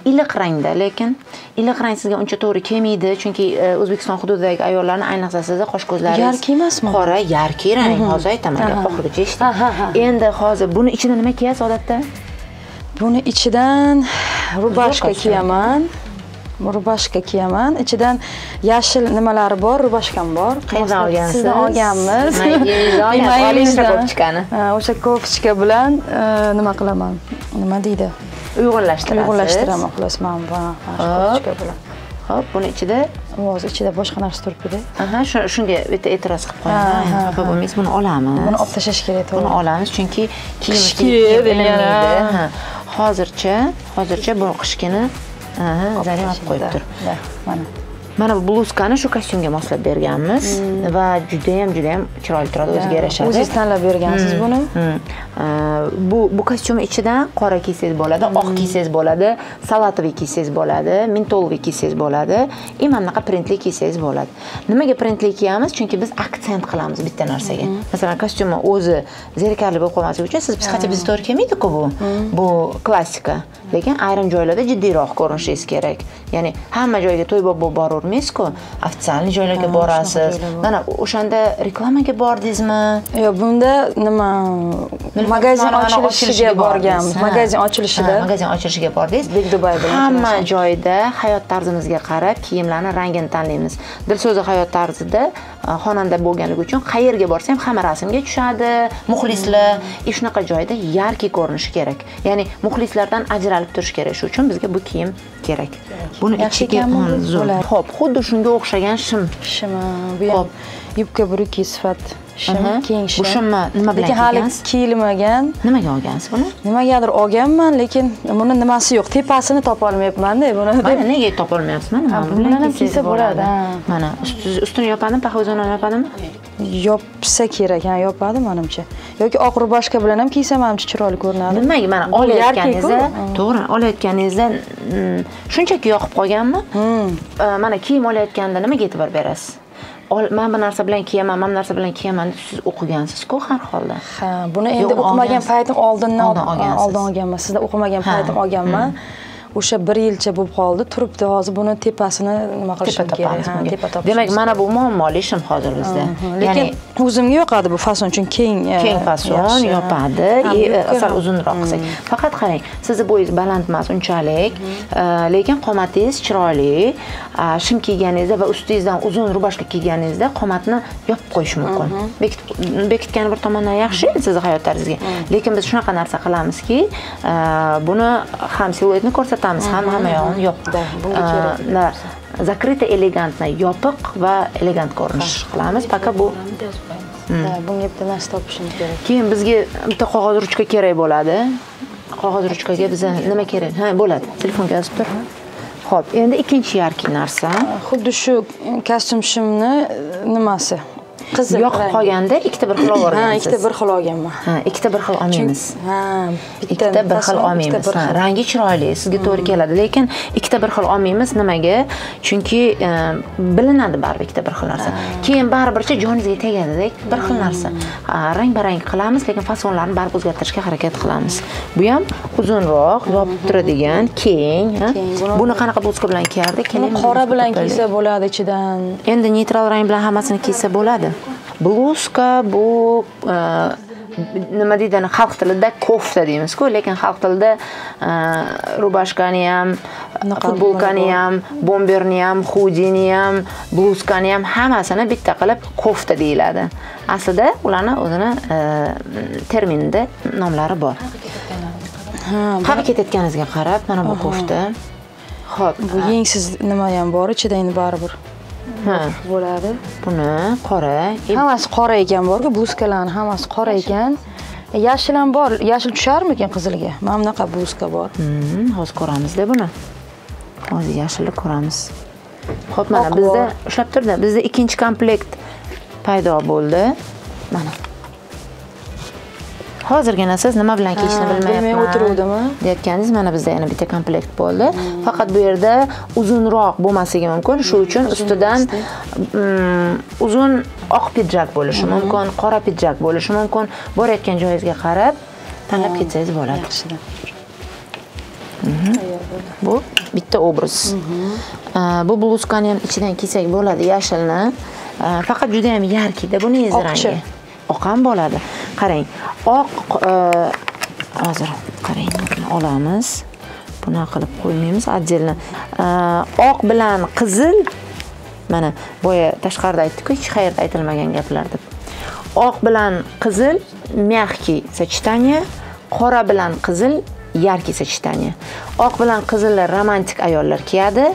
Iliq rangda, lekin iliq rang sizga uncha to'g'ri kelmaydi, chunki O'zbekiston hududidagi ayollarning ayniqsa sizda qosh ko'zlaringiz yarki emasmi? Qora, yarki rang. Hozir aytaman, oxirigacha eshiting. Endi hozir buni ichidan nima kiyasiz odatda? Buni ichidan rubashka kiyaman. Rubashka kiyaman. Ichidan yashil nimalari bor, rubashkam bor. Qayerdan olgansiz? Sizdan olganmiz. Kofchkani. O'sha kofchka bilan nima qilaman? Nima deydi? Uyg'unlashtiraman, xolos men va kofchka bilan. Xo'p, buni ichida hozir ichida boshqa narsa turibdi. Shunga bitta e'tiroz qilib qo'yaman. Xafa bo'lmaysiz, buni olamiz. Buni olib tashlash kerak, to'g'ri. Buni olamiz, chunki kiyim hozircha bu qishkini zaryad olib qo'yib tur. Mana. Mana bu bluzkani shu kostyumga moslab berganmiz va juda ham chiroyli turadi, o'ziga yarashadi. O'zingiz tanlab bergansiz buni? Bu kostyum ichidan qora kiysangiz bo'ladi, oq kiysangiz bo'ladi, salatoviy kiysangiz bo'ladi, mentoloviy kiysangiz bo'ladi, mana bunaqa printli kiysangiz bo'ladi. Nimaga printli kiyamiz? Chunki biz aksent qilamiz bitta narsaga. Masalan, kostyumni o'zi zerikarli bo'lib qolmasligi uchun siz psixotipizator kelmaydi-ku bu. Bu klassika. Lekin ayrim joylarda jiddiyroq ko'rinishingiz kerak. Ya'ni hamma joyga to'y bo'lib bormaysiz-ku, ofitsialniy joylarga borasiz. Mana o'shanda reklamaga bordingizmi? Yo'q, bunda nima magazin ochilishiga borganmiz. Magazin ochilishiga bordingiz. Bekdubay bilan. Hamma joyda hayot tarzimizga qarab kiyimlarning rangini tanlaymiz. Dilso'zi hayot tarzida xonanda bo'lganligi uchun qayerga borsa ham hamma rasmga tushadi, muxlislar, shunaqa joyda yarki ko'rinishi kerak. Ya'ni muxlislardan ajralib turish kerak. Shu uchun bizga bu kiyim kerak. Buni ichiga xo'p, xuddi shunga o'xshagan shim. Bu ham yubka bruki sifat. Keng shim. Bu shimni nima bilan lekin hali kiyilmagan. Nimaga olgansiz buni? Nimagadir olganman, lekin buni nimasi yo'q. Tepasini topa olmayapman-da buni. Mana nega topa olmayapsiz? Mana buni kiysa bo'ladi. Mana ustini yopadimi, paxozoni yopadimi? Yopsa kerak, yopadi menimcha. Yoki oq rubashka bilan ham kiysam menimcha chiroyli ko'rinadi. Nimaga mana olayotganingizda, to'g'ri, olayotganingizda shunchaki yoqib qolganmi? Mana kiyim olayotganda nimaga e'tibor berasiz? Men bu narsa bilan kiyaman, men bu narsa bilan kiyaman deb siz o'qigansiz-ku har holda. Ha, buni endi o'qimagan paytim oldin olganman. Sizda o'qimagan paytim olganman. O'sha 1 yilcha bo'lib qoldi, turibdi. Hozir buni tepasini nima qilishim kerak? Tepa topishim. Demak, mana bu muammoli ishim hozir bizda. Lekin o'zimga yoqadi bu fason, chunki keng fason yopadi, asal uzunroq qilsak. Faqat qarang, sizni bo'yingiz baland emas unchalik, lekin qomatingiz chiroyli. Shim kiyganingizda va ustingizdan uzun rubashka kiyganingizda qomatni yopib qo'yish mumkin. Bekitgani bir tomondan yaxshi sizni hayot tarzingizga. Lekin biz shunaqa narsa qilamizki, buni ham siluetni ko'rsatamiz, hamma yog'ini yopib. Bunga kerak. Zakrita elegantni yopiq va elegant ko'rinish qilamiz. Faqat bu bunga bitta narsa topishimiz kerak. Keyin bizga bitta qog'oz ruchka kerak bo'ladi. Qog'oz ruchkaga bizga nima kerak? Bo'ladi. Telefonga yozib tur. Xo'p, endi ikkinchi yarki narsa. Xuddi shu kostyum shimni nimasi? Qizil yoqib qolganda ikkita bir xil olgansiz. Ikkita bir xil olganman. Ikkita bir xil olmaymiz. Ikkita bir xil olmaymiz. Rangi chiroyli, sizga to'g'ri keladi, lekin ikkita bir xil olmaymiz. Nimaga? Chunki bilinadi baribir ikkita bir xil narsa. Keyin baribircha joningizga tegadi-da, bir xil narsa. Rang-barang qilamiz, lekin fasonlarni baribir o'zgartirishga harakat qilamiz. Bu ham uzunroq, yopib turadigan, keng. Buni qanaqa bluzka bilan kiyardik? Qora bilan kiysa bo'ladi ichidan. Endi neytral rang bilan hammasini kiysa bo'ladi. Bluzka bu nima deydi, xalq tilida kofta deymiz-ku, lekin xalq tilida rubashkani ham, futbolkani ham, bomberni ham, hudini ham, bluzkani ham hammasini bitta qilib kofta deyiladi. Aslida ularni o'zini terminida nomlari bor. Qani ketayotganingizga qarab, mana bu kofta. Xo'p, bu yengsiz nima ham bor, ichida endi baribir bo'ladi. Buni qora. Hammasi qora ekan bor-ku, bluzkalarning hammasi qora ekan. Yashil ham bor. Yashil tusharmikan qizilga? Mana bunaqa bluzka bor. Hozir ko'ramiz-da buni. Hozir yashilni ko'ramiz. Xo'p, mana bizda ushlab turdi. Bizda ikkinchi komplekt paydo bo'ldi. Mana. Hozirgina siz nima bilan kiyishni bilmayapman o'tiruvdimi deyotganingiz, mana bizda yana bitta komplekt bo'ldi. Faqat bu yerda uzunroq bo'lmasligi mumkin. Shu uchun ustidan uzun oq pidjak bo'lishi mumkin, qora pidjak bo'lishi mumkin. Borayotgan joyingizga qarab tanlab ketsangiz bo'ladi. Bu bitta obraz. Bu bluzkani ham ichidan kiysak bo'ladi, yashilni. Faqat juda ham yarkida, buni rangi. Oq ham bo'ladi. Qarang, oq hozir qarang, olamiz. Buni qilib qo'ymaymiz, отдельно. Oq bilan qizil, mana boya tashqarida aytdik-ku, hech qayerda aytilmagan gaplar deb. Oq bilan qizil мягкий сочетание, qora bilan qizil яркий сочетание. Oq bilan qizilni romantik ayollar kiyadi,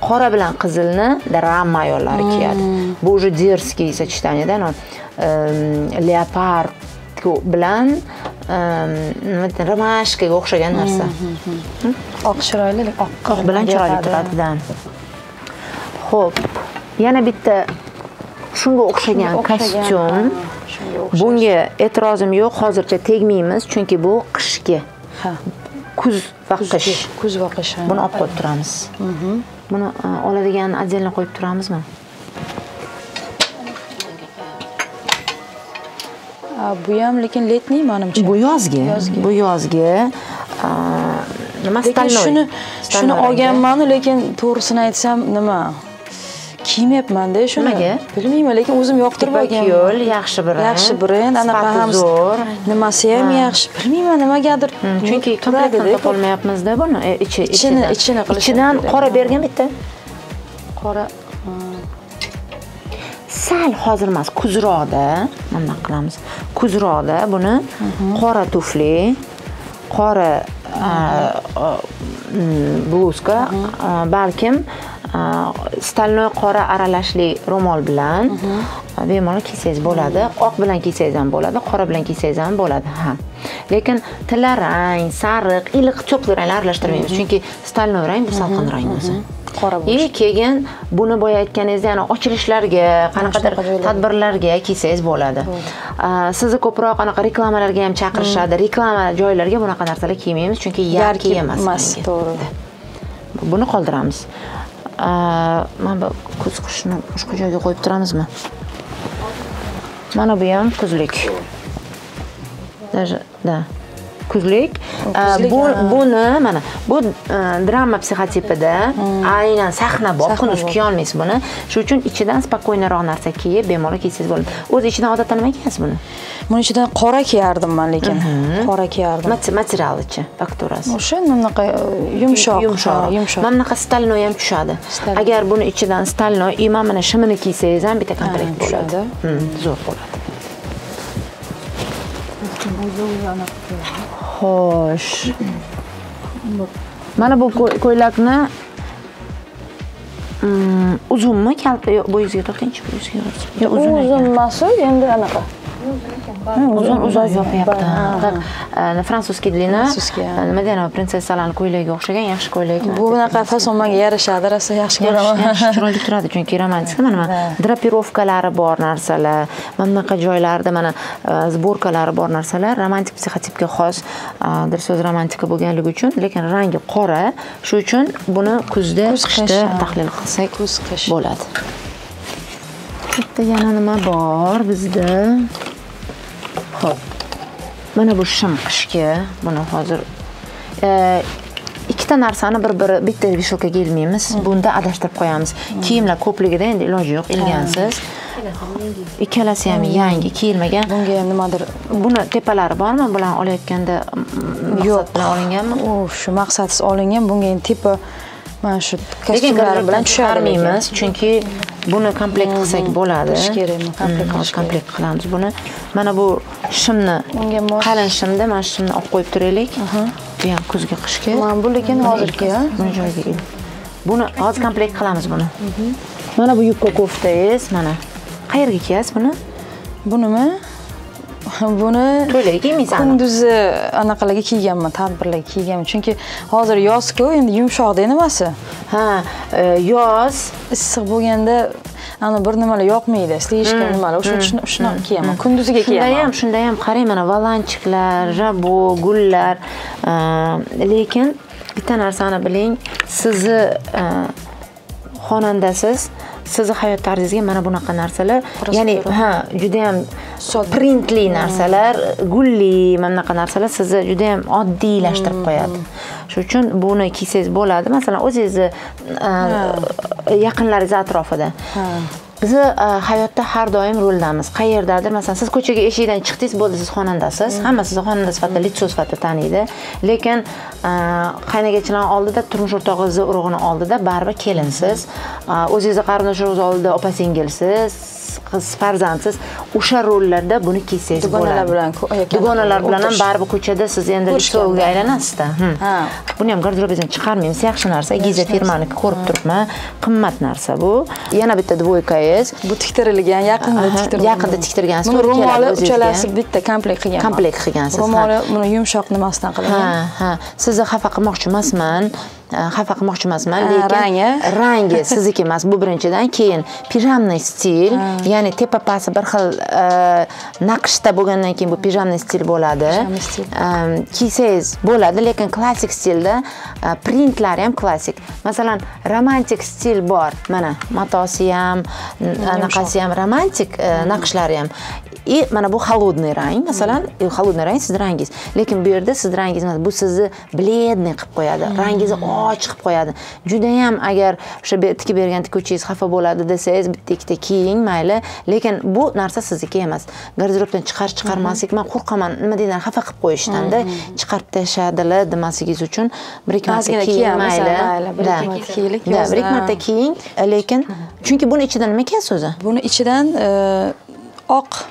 qora bilan qizilni drama ayollari kiyadi. Bu уже дерзкий сочетание-da, leopard bilan romashkaga o'xshagan narsa. Oq chiroyli, oq bilan chiroyli turadi. Xo'p, yana bitta shunga o'xshagan kostyum. Bunga e'tirozim yo'q, hozircha tegmaymiz, chunki bu qishki. Ha. Kuz va qish. Kuz va qish. Buni olib qo'yib turamiz. Buni oladigan отдельно qo'yib turamizmi? Bu ham lekin letniy menimcha. Bu yozgi. Bu yozgi. Nima stalnoy? Shuni olganman, lekin to'g'risini aytsam, nima? Kiymayapman-da shuni. Nimaga? Bilmayman, lekin o'zim yoqtirib olganman. Yo'l, yaxshi brend. Yaxshi brend, anaqa ham zo'r. Nimasi ham yaxshi. Bilmayman, nimagadir. Chunki komplektni topolmayapmiz-da buni. Ichini qilish. Ichidan qora bergan bitta. Qora. Sal hozir emas, kuzroqda, mana qilamiz. Kuzroqda buni qora tufli, qora bluzka, balkim stalnoy qora aralashli ro'mol bilan bemalol kiysangiz bo'ladi. Oq bilan kiysangiz ham bo'ladi, qora bilan kiysangiz ham bo'ladi. Ha. Lekin tillarang, sariq, iliq cho'pli ranglar aralashtirmaymiz, chunki stalnoy rang bu salqin rang o'zi. Qora bo'lishi. Keyin buni boya aytganingizdek, yana ochilishlarga, qanaqadir tadbirlarga kiysangiz bo'ladi. Sizni ko'proq qanaqa reklamalarga ham chaqirishadi. Reklama joylarga bunaqa narsalar kiymaymiz, chunki yarki emas. To'g'ri. Buni qoldiramiz. Mana bu kuz qishni boshqa joyga qo'yib turamizmi? Mana bu ham kuzlik. Da. Kuzlik. Buni mana bu drama psixotipida aynan sahna bor, kunduz kiya olmaysiz buni. Shuning uchun ichidan spokойныйroq narsa kiyib, bemalol kiysangiz bo'ladi. O'zi ichidan odatda nima kiyasiz buni? Buni ichidan qora kiyardim men, lekin qora kiyardim. Materialichi, fakturasi. O'sha ninaqa yumshoq. Mana bunaqa stalnoy ham tushadi. Agar buni ichidan stalnoy, mana shimini kiysangiz ham bitta komplekt bo'ladi. Zo'r bo'ladi. Xo'sh. Mana bu ko'ylakni uzunmi, kalta bo'yingizga tortingchi, bo'yingizga torting. Yo, uzun emas, endi anaqa. Uzun yopyapti. Fransuskiy длина. Nima deyman, prinsessalarning ko'ylagiga o'xshagan yaxshi ko'ylak. Bu bunaqa fason menga yarashadi, rosa yaxshi ko'raman. Yaxshi chiroyli turadi, chunki romantik, mana drapirovkalari bor narsalar, mana bunaqa joylarda mana zborkalari bor narsalar, romantik psixotipga xos, so'z romantika bo'lganligi uchun, lekin rangi qora, shuning uchun buni kuzda, qishda tahlil qilsak bo'ladi. Bitta yana nima bor bizda? Xo'p. Mana bu shim qishki, buni hozir ikkita narsani bitta visholkaga ilmaymiz. Bunda adashtirib qo'yamiz. Kiyimlar ko'pligida endi iloji yo'q, ilgansiz. Ikkalasi ham yangi, kiyilmagan. Bunga ham nimadir, buni tepalari bormi? Bular olayotganda yo'q bilan olinganmi? Shu maqsadsiz olingan. Bunga endi tepa mana shu kostyumlar bilan tusharmaymiz, chunki buni komplekt qilsak bo'ladi. Komplekt qilamiz buni. Mana bu shimni, qalin shimda mana shu shimni olib qo'yib turaylik. Bu ham kuzga, qishga. Mana bu lekin hozirgi, buni joyiga il. Buni hozir komplekt qilamiz buni. Mana bu yubka koftangiz, mana. Qayerga kiyasiz buni? Bunimi? Buni to'ylarga kiymaysan. Kunduzi anaqalarga kiyganman, tadbirlarga kiyganman. Chunki hozir yoz-ku, endi yumshoqda nimasi? Ha, yoz issiq bo'lganda ana bir nimalar yoqmaydi, slishka nimalar. Shunaqa kiyaman. Kunduziga kiyaman. Shunda ham qarang, mana volanchiklar, jabo, gullar. Lekin bitta narsani biling, sizni xonandasiz, sizni hayot tarzingizga mana bunaqa narsalar, ya'ni juda ham printli narsalar, gulli, mana bunaqa narsalar sizni juda ham oddiylashtirib qo'yadi. Shuning uchun buni kiysangiz bo'ladi. Masalan, o'zingizni yaqinlaringiz atrofida. Biz hayotda har doim roldamiz. Qayerdadir, masalan, siz ko'chaga eshikdan chiqdingiz, bo'ldi, siz xonandasiz. Hamma sizni xonanda sifatida, litso sifatida taniydi. Lekin qaynagachilar oldida, turmush o'rtog'ingiz urug'ini oldida baribir kelinsiz. O'zingizni qarindoshingiz oldida opa-singilsiz, qiz farzandsiz. O'sha rollarda buni kiysangiz bo'ladi. Dugonalar bilan ham baribir ko'chada siz endi litsoga aylanasizda. Buni ham garderobingizdan chiqarmaymiz. Yaxshi narsa, Giza firmaniki ko'rib turibman. Qimmat narsa bu. Yana bitta dvoyka. Bu tiktirilgan, yaqinda tiktirgansiz. Buni ro'moli uchalasi bitta komplekt qilgan. Komplekt qilgansiz. Ro'moli buni yumshoq nimasidan qilingan? Ha. Sizni xafa qilmoqchi emasman. xafa qilmoqchi emasman, lekin rangi sizniki emas, bu birinchidan. Keyin pijamniy stil, ya'ni tepa pasti bir xil naqshda bo'lgandan keyin bu pijamniy stil bo'ladi. Kiysangiz bo'ladi, lekin klassik stilda printlari ham klassik. Masalan, romantik stil bor. Mana matosi ham, anaqasi ham romantik, naqshlari ham. Mana bu холодный rang, masalan, холодный rang siz rangingiz. Lekin bu yerda siz rangingiz emas, bu sizni bledniy qilib qo'yadi. Rangingizni ochiq qilib qo'yadi. Juda ham agar o'sha tikib bergan tikuvchingiz xafa bo'ladi desangiz, bitta ikkita kiying, mayli, lekin bu narsa sizniki emas. Garderobdan chiqarmaslik, men qo'rqaman, nima deydilar, xafa qilib qo'yishdan-da, chiqarib tashadilar demasligingiz uchun bir-ikki marta kiying, mayli. Bir-ikki marta kiying, lekin chunki buni ichidan nima kiyasiz o'zi? Buni ichidan oq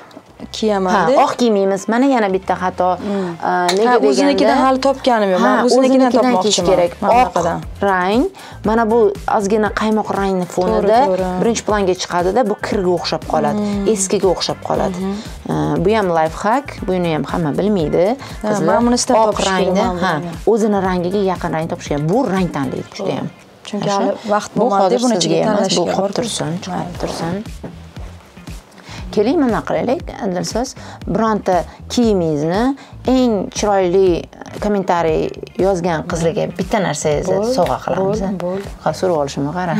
kiyaman. Oq kiymaymiz. Mana yana bitta xato. Nega deganda o'zinikidan hali topganim yo'q. Men o'zinikidan topmoqchiman. Kerak. Oq rang. Mana bu ozgina qaymoq rangni fonida birinchi planga chiqadi-da, bu kirga o'xshab qoladi, eskiga o'xshab qoladi. Bu ham life hack, buni ham hamma bilmaydi. Men buni istab topishga, o'zini rangiga yaqin rang topishga. Bu rang tanlaydi juda ham. Chunki hali vaqt bo'lmadi, buni ichiga tanlashga. Bu qolib tursin, chiqib tursin. Keling, nima qilaylik? Dilso'z, bironta kiyimingizni eng chiroyli kommentariy yozgan qizlarga bitta narsangizni sovg'a qilamiz. So'rab olishimni qara.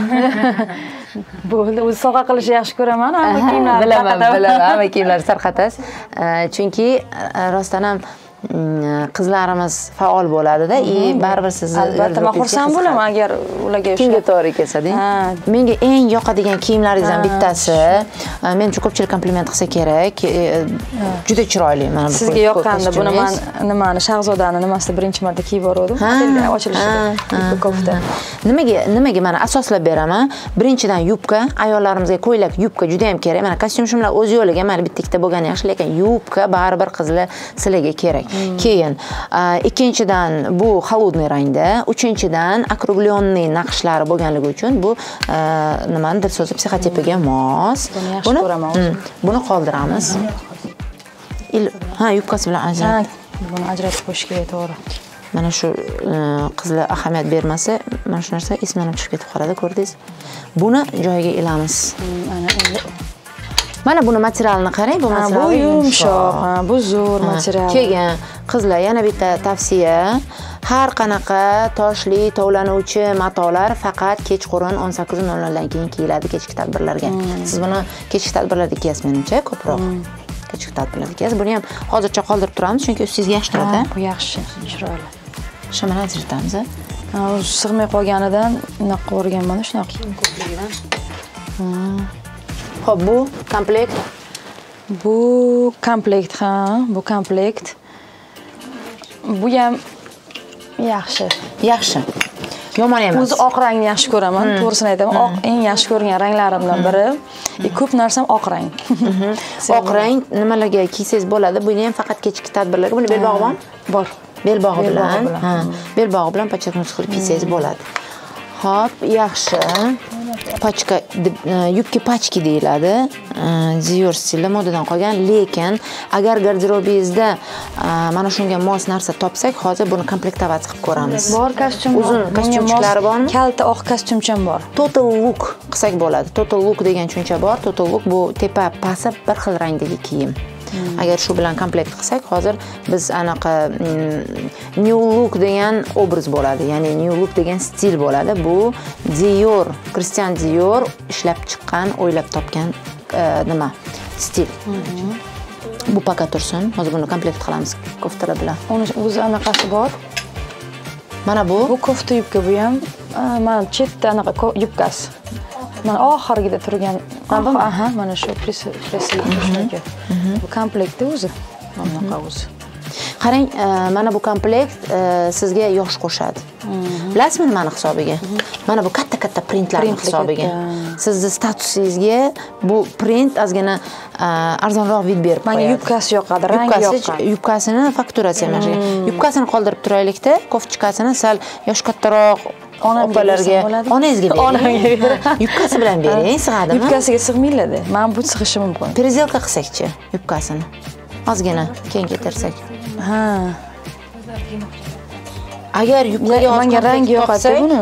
Bo'ldi, o'zi sovg'a qilishni yaxshi ko'raman, hamma kiyimlarni bilaman, hamma kiyimlarni sarqatasiz. Chunki rostdan ham qizlarimiz faol bo'ladi-da, baribir sizni albatta men xursand bo'laman agar ularga kimga to'g'ri kelsa-da. Menga eng yoqadigan kiyimlaringizdan bittasi, men uchun ko'pchilik kompliment qilsa kerak, juda chiroyli. Mana bu sizga yoqqanda buni men nimani, Shahzodani nimasida birinchi marta kiyib borgandim, otelda ochilishida kofta. Nimaga mana asoslab beraman. Birinchidan yubka, ayollarimizga ko'ylak, yubka juda ham kerak. Mana kostyum-shumlar o'z yo'liga, mana bitta ikkita bo'lgani yaxshi, lekin yubka baribir qizlar sizlarga kerak. Keyin ikkinchidan bu холодный rangda, uchinchidan округленный naqshlari bo'lganligi uchun bu nimadir so'zi psixotipiga mos. Buni ko'raman. Buni qoldiramiz. Yubkasi bilan ajratib. Buni ajratib qo'yish kerak, to'g'ri. Mana shu qizlar ahamiyat bermasa, mana shu narsa esimdan chiqib ketib qoladi, ko'rdingiz? Buni joyiga ilamiz. Mana buni materialini qarang, bu material yumshoq, bu zo'r material. Keyin qizlar, yana bitta tavsiya, har qanaqa toshli tovlanuvchi matolar faqat kechqurun 18:00 dan keyin kiyiladi kechki tadbirlarga. Siz buni kechki tadbirlarda kiyasiz menimcha, ko'proq. Kechki tadbirlarda kiyasiz. Buni ham hozircha qoldirib turamiz, chunki ustingizga yaxshi turadi. Bu yaxshi, chiroyli. Shimini ajratamiz. Sig'may qolganidan unaqa ko'rganman, shunaqa. Xo'p, bu komplekt. Bu komplekt, bu komplekt. Bu ham yaxshi. Yaxshi. Yomon emas. O'zi oq rangni yaxshi ko'raman, to'g'risini aytaman. Oq eng yaxshi ko'rgan ranglarimdan biri. Ko'p narsam oq rang. Oq rang nimalarga kiysangiz bo'ladi? Buni ham faqat kechki tadbirlarga, buni belbog'i bormi? Bor. Belbog'i bilan, belbog'i bilan podchakni qilib kiysangiz bo'ladi. Xo'p, yaxshi. Pachka, yubka pachki deyiladi. Dior stilida modadan qolgan, lekin agar garderobingizda mana shunga mos narsa topsak, hozir buni komplektavat qilib ko'ramiz. Bor kostyum, uzun kostyumchiklari bormi? Kalta oq kostyumcham bor. Total look qilsak bo'ladi. Total look degan tushuncha bor. Total look bu tepa pasi bir xil rangdagi kiyim. Agar shu bilan komplekt qilsak, hozir biz anaqa new look degan obraz bo'ladi. Ya'ni new look degan stil bo'ladi. Bu Dior, Christian Dior ishlab chiqqan, o'ylab topgan nima? Stil. Bu paqa tursin. Hozir buni komplekt qilamiz koftalar bilan. Uni o'zi anaqasi bor. Mana bu kofta yubka bu ham. Mana chetda anaqa yubkasi. Mana oxirgida turgan. Mana shu presli. Bu komplekt o'zi. Mana o'zi. Qarang, mana bu komplekt sizga yosh qo'shadi. Bilasizmi nimani hisobiga? Mana bu katta-katta printlarning hisobiga. Sizni statusingizga bu print ozgina arzonroq vid berib qo'yadi. Menga yubkasi yoqadi, rangi yoqqan. Yubkasini fakturasi ham yaxshi. Yubkasini qoldirib turaylik-da, kofchikasini sal yosh kattaroq opalarga, onangizga bering. Yubkasi bilan bering, sig'adimi? Yubkasiga sig'maydi. Men bu sig'ishi mumkin. Prezelka qilsak-chi yubkasini. Ozgina keng ketirsak. Agar yubkaga menga rangi yoqadi buni.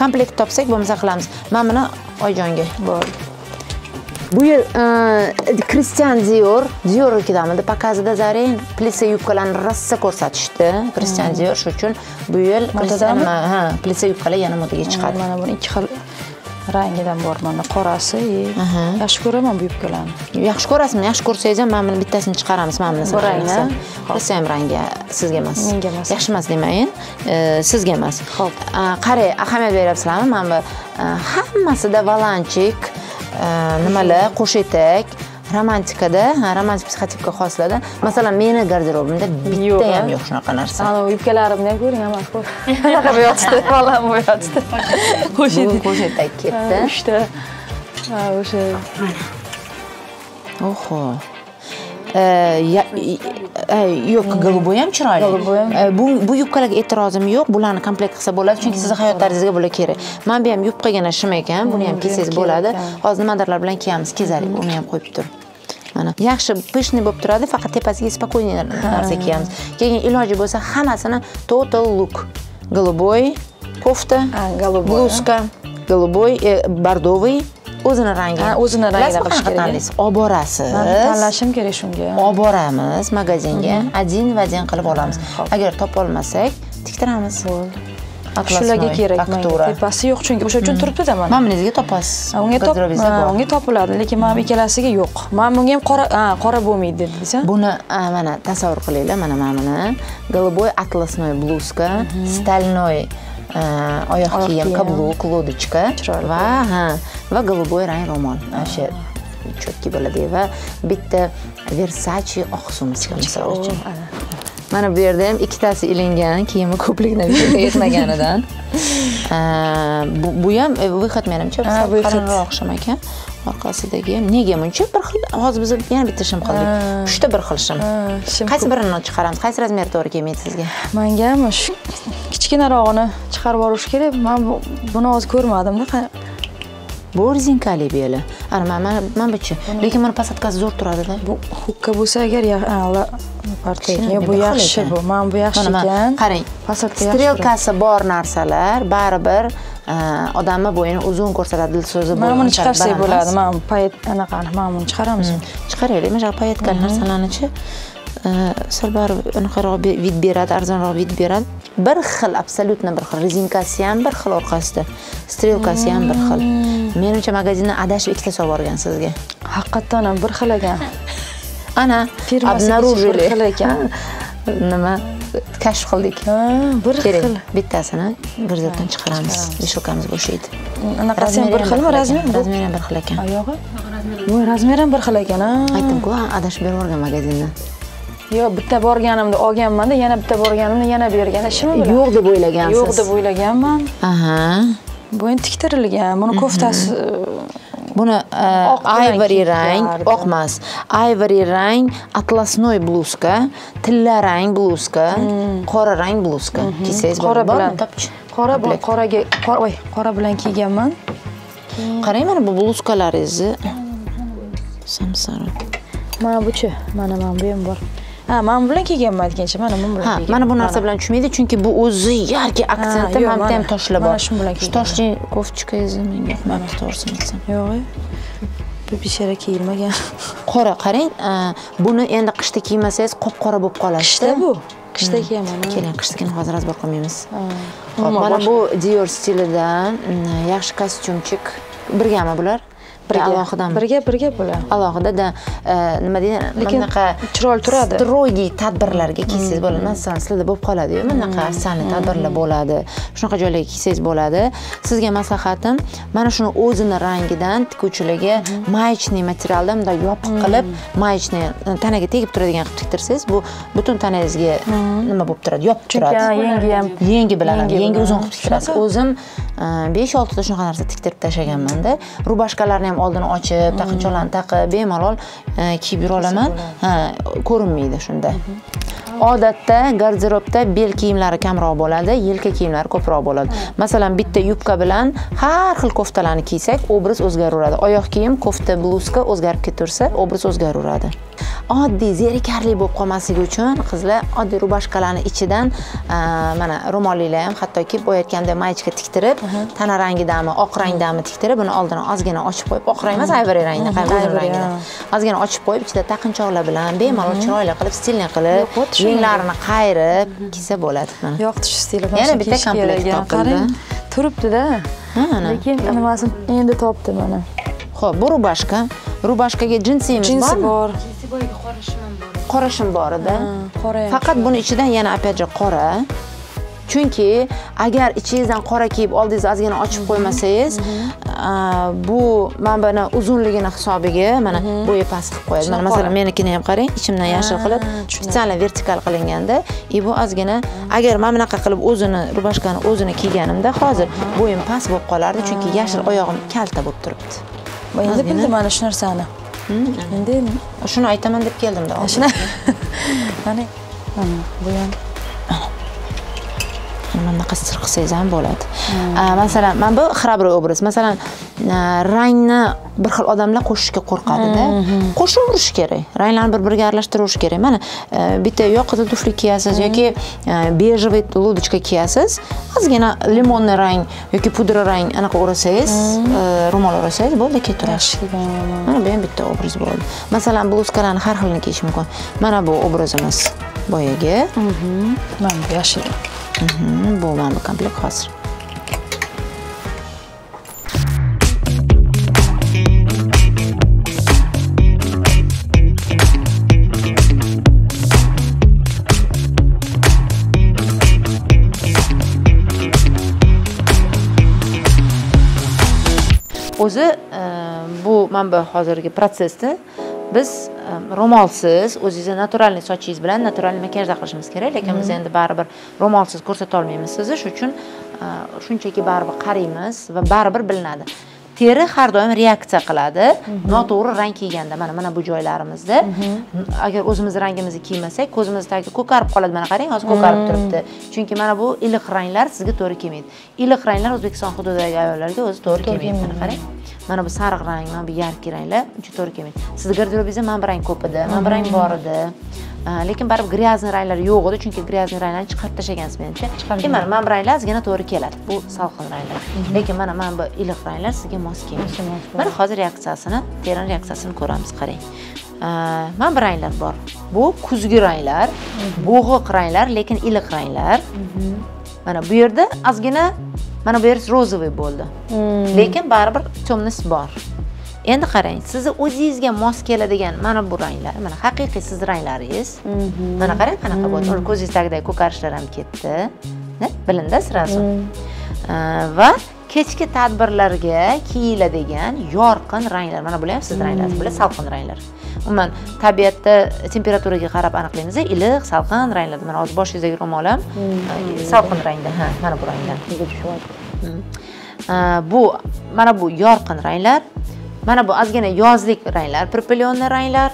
Komplekt topsak, bo'lmasa qilamiz. Men buni Oyjonga. Bo'ldi. Bu yil Christian Dior'nikidamidi pakazida zarin plisa yubkalarni rossa ko'rsatishdi. Christian Dior shu uchun bu yil plisa yubkalar yana modaga chiqadi. Mana buni ikki xil rangidan bor mana qorasi. Yaxshi ko'raman bu yubkalarni. Yaxshi ko'rasizmi? Yaxshi ko'rsangiz ham men buni bittasini chiqaramiz, men buni rangni. Rosa ham rangi sizga emas. Menga emas. Yaxshi emas demayin, sizga emas. Qarang, ahamiyat beryapsizlarmi? Men bu hammasida volanchik nimalar, qo'shetak, romantikada, romantik psixotipga xoslarda. Masalan, meni garderobimda bitta ham yo'q shunaqa narsa. Ana yubkalarimni ko'ring, hamma ko'r. Qanaqa bo'yatdi, vallahi bo'yatdi. Qo'shetak ketdi. Uchta. O'sha. Oho. Yo'q, голубой ham chiroyli. Bu yubkalarga e'tirozim yo'q. Bularni komplekt qilsa bo'ladi, chunki sizni hayot tarzingizga bular kerak. Men bu ham yubkagina shim ekan, buni ham kiysangiz bo'ladi. Hozir nimadirlar bilan kiyamiz, kezalik, uni ham qo'yib tur. Mana yaxshi pishni bo'lib turadi, faqat tepasiga spokойный narsa kiyamiz. Keyin iloji bo'lsa hammasini total look. Голубой kofta, bluzka, голубой, bordoviy o'zini rangi. O'zini rangida qilish kerak. Olib borasiz. Tanlashim kerak shunga. Olib boramiz magazinga, один в один qilib olamiz. Agar topa olmasak, tiktiramiz. Shularga kerak menga. Tepasi yo'q chunki o'sha uchun turibdi-da mana. Men buningizga topasiz. Unga topiladi, lekin men ikkalasiga yo'q. Men bunga ham qora bo'lmaydi desa. Buni mana tasavvur qilinglar, mana buni голубой атласной bluzka, стальной oyoq kiyim, kabluk, lodочка va голубой rang ro'mol. O'sha chotki bo'ladi va bitta Versace oq sumka misol uchun. Mana bu yerda ham ikkitasi ilingan, kiyimi ko'plikdan yetmaganidan. Bu ham выход menimcha qalinroq shim ekan. Orqasidagi ham nega buncha bir xil? Hozir biz yana bitta shim qildik. 3 ta bir xil shim. Qaysi birini chiqaramiz? Qaysi razmer to'g'ri kelmaydi sizga? Menga ham shu kichkinarog'ini chiqarib yuborish kerak. Men buni hozir ko'rmadim-da. Bu rezinkali beli. Ana men bichi. Lekin buni pasatkasi zo'r turadi-da. Bu hukka bo'lsa agar bu yaxshi bu. Men bu yaxshi ekan. Qarang. Pasatka strelkasi bor narsalar baribir odamning bo'yini uzun ko'rsatadi, dil so'zi bo'ladi. Men buni chiqarsak bo'ladi. Men payet anaqani, men buni chiqaramiz. Chiqaraylik. Mana payetkal narsalarni-chi sal baribir anaqaroq vid beradi, arzonroq vid beradi. Bir xil, absolyutno bir xil. Rezinkasi ham bir xil orqasida. Strelkasi ham bir xil. Menimcha magazindan adashib ikkita solib borgan sizga. Haqiqatan ham bir xil ekan. Ana, obnarужили. Bir xil ekan. Nima kashf qildik. Bir xil. Bittasini girzobdan chiqaramiz. Beshokamiz bo'shaydi. Anaqasi ham bir xilmi, razmer? Razmer ham bir xil ekan. Oyog'i? Voy, razmer ham bir xil ekan, ha. Aytdim-ku, adashib berib yuborgan magazindan. Yo'q, bitta borganimda olganman-da, yana bitta borganimda yana bergan. Ishimi bilan? Yo'q deb o'ylagansiz. Yo'q deb o'ylaganman. Aha. Bu endi tiktirilgan. Buni koftasi buni ivory rang, oq emas. Ivory rang atlasnoy bluzka, tilla rang bluzka, qora rang bluzka. Kiysangiz qora bilan topchi. Qora bilan kiyganman. Qarang, mana bu bluzkalaringizni samsara. Mana buchi, mana bu ham bor. Men bilan kiyganman aytgancha, mana men bilan kiyganman. Mana bu narsa bilan tushmaydi, chunki bu o'zi yarki aksenti, mana bu ham toshlar bor. Mana shu bilan kiyganman. Toshli koftichkangizni menga yoqmabdi, to'g'risini aytsam. Yo'q. Bu bishara kiyilmagan. Qora, qarang, buni endi qishda kiymasangiz qop-qora bo'lib qoladi. Qishda bu? Qishda kiyaman. Keling, qishda hozir razbor qilmaymiz. Mana bu Dior stilidan yaxshi kostyumchik. Birgami bular? Birga bo'ladi. Alohida nima deydi? Bunaqa chiroyli turadi. Strogiy tadbirlarga kiysangiz bo'ladi. Masalan, sizlarda bo'lib qoladi-yu, bunaqa arsani tadbirlar bo'ladi. Shunaqa joylarga kiysangiz bo'ladi. Sizga maslahatim, mana shuni o'zini rangidan tikuvchilarga mayichniy materialdan bunday yopiq qilib, mayichni tanaga tegib turadigan qilib tiktirsangiz, bu butun tanangizga nima bo'lib turadi, yopib turadi. Chunki yengi bilan, yengi uzun qilib tiktirasiz. O'zim 5-6 ta shunaqa narsa tiktirib tashlaganman-da. Rubashkalarni ham oldini ochib, taqinchoqlarni taqib, bemalol kiyib yura olaman. Ko'rinmaydi shunda. Odatda garderobda bel kiyimlari kamroq bo'ladi, yelka kiyimlari ko'proq bo'ladi. Masalan, bitta yubka bilan har xil koftalarni kiysak, obraz o'zgaraveradi. Oyoq kiyim, kofta, bluzka o'zgarib ketaversa, obraz o'zgaraveradi. Oddiy zerikarli bo'lib qolmasligi uchun qizlar oddiy rubashkalarning ichidan mana ro'molliklar ham hattoki bo'yatganda maychka tiktirib, tana rangidami, oq rangdami tiktirib, buni oldini ozgina ochib qo'yib, oq rang emas, ivory rangda, qaysi rangida. Ozgina ochib qo'yib, ichida taqinchoqlar bilan bemalol chiroyli qilib, stilni qilib, yenglarini qayirib kiysa bo'ladi. Mana. Yoqtish stili. Yana bitta komplekt topildi. Turibdi-da. Lekin nimasini endi topdim mana. Xo'p, bu rubashka. Rubashkaga jinsimiz bormi? Jinsi bor. Qora shim bor edi. Qora. Faqat buni ichidan yana opять qora. Chunki agar ichingizdan qora kiyib oldingiz ozgina ochib qo'ymasangiz, bu mana buni uzunligini hisobiga mana bo'yi past qilib qo'yadi. Mana masalan menikini ham qarang, ichimdan yashil qilib, spesial vertikal qilinganda, bu ozgina agar mana bunaqa qilib o'zini rubashkani o'zini kiyganimda hozir bo'yim past bo'lib qolardi, chunki yashil oyog'im kalta bo'lib turibdi. Endi bildim mana shu narsani. Endi shuni aytaman deb keldim-da. Shuni. Mana bu ham mana bunaqa sirqsangiz ham bo'ladi. Masalan, mana bu xrabroy obraz. Masalan, rangni bir xil odamlar qo'shishga qo'rqadi-da. Qo'shaverish kerak. Ranglarni bir-biriga aralashtirish kerak. Mana bitta yoq qizil tufli kiyasiz yoki bejevый ludochka kiyasiz, ozgina limonli rang yoki pudra rang anaqa o'rasangiz, ro'mol o'rasangiz bo'ldi, ketaveradi. Mana bu ham bitta obraz bo'ldi. Masalan, bluzkalarni har xilini kiyish mumkin. Mana bu obrazimiz boyagi. Mana bu yashil. Bu mana bu komplekt hozir. O'zi bu mana bu hozirgi protsessda biz ro'molsiz, o'zingizni naturalniy sochingiz bilan naturalniy makiyaj qilishimiz kerak, lekin biz endi baribir ro'molsiz ko'rsata olmaymiz sizni, shuning uchun shunchaki baribir qaraymiz va baribir bilinadi. Teri har doim reaksiya qiladi, noto'g'ri rang kiyganda. Mana bu joylarimizda agar o'zimiz rangimizni kiymasak, ko'zimiz tagida ko'karib qoladi. Mana qarang, hozir ko'karib turibdi. Chunki mana bu iliq ranglar sizga to'g'ri kelmaydi. Iliq ranglar O'zbekiston hududidagi ayollarga o'zi to'g'ri kelmaydi. Mana qarang. Mana bu sariq rang, mana bu yarki ranglar uncha to'g'ri kelmaydi. Sizning garderobingizda mana bu rang ko'p edi, mana bu rang bor edi. Lekin baribir gryazniy ranglar yo'q edi, chunki gryazniy ranglarni chiqarib tashlagansiz menimcha. Mana bu ranglar sizga to'g'ri keladi. Bu salqin ranglar. Lekin mana bu iliq ranglar sizga mos kelmaydi. Mana hozir reaksiyasini, teri reaksiyasini ko'ramiz, qarang. Mana bu ranglar bor. Bu kuzgi ranglar, bo'g'iq ranglar, lekin iliq ranglar. Mana bu yerda ozgina mana bu yer rozoviy bo'ldi. Lekin baribir temnis bor. Endi qarang, sizni o'zingizga mos keladigan mana bu ranglar, mana haqiqiy siz ranglaringiz. Mana qarang, qanaqa bo'ldi. Ko'zingiz tagidagi ko'karishlar ham ketdi. Bilindi sirazu. Va kechki tadbirlarga kiyiladigan yorqin ranglar. Mana bular ham siz ranglaringiz, bular salqin ranglar. Umuman tabiatda temperaturaga qarab aniqlaymiz, iliq, salqin ranglar. Mana hozir boshingizdagi ro'mol ham salqin rangda, mana bu rangdan. Bu mana bu yorqin ranglar. Mana bu ozgina yozlik ranglar, propelyonli ranglar.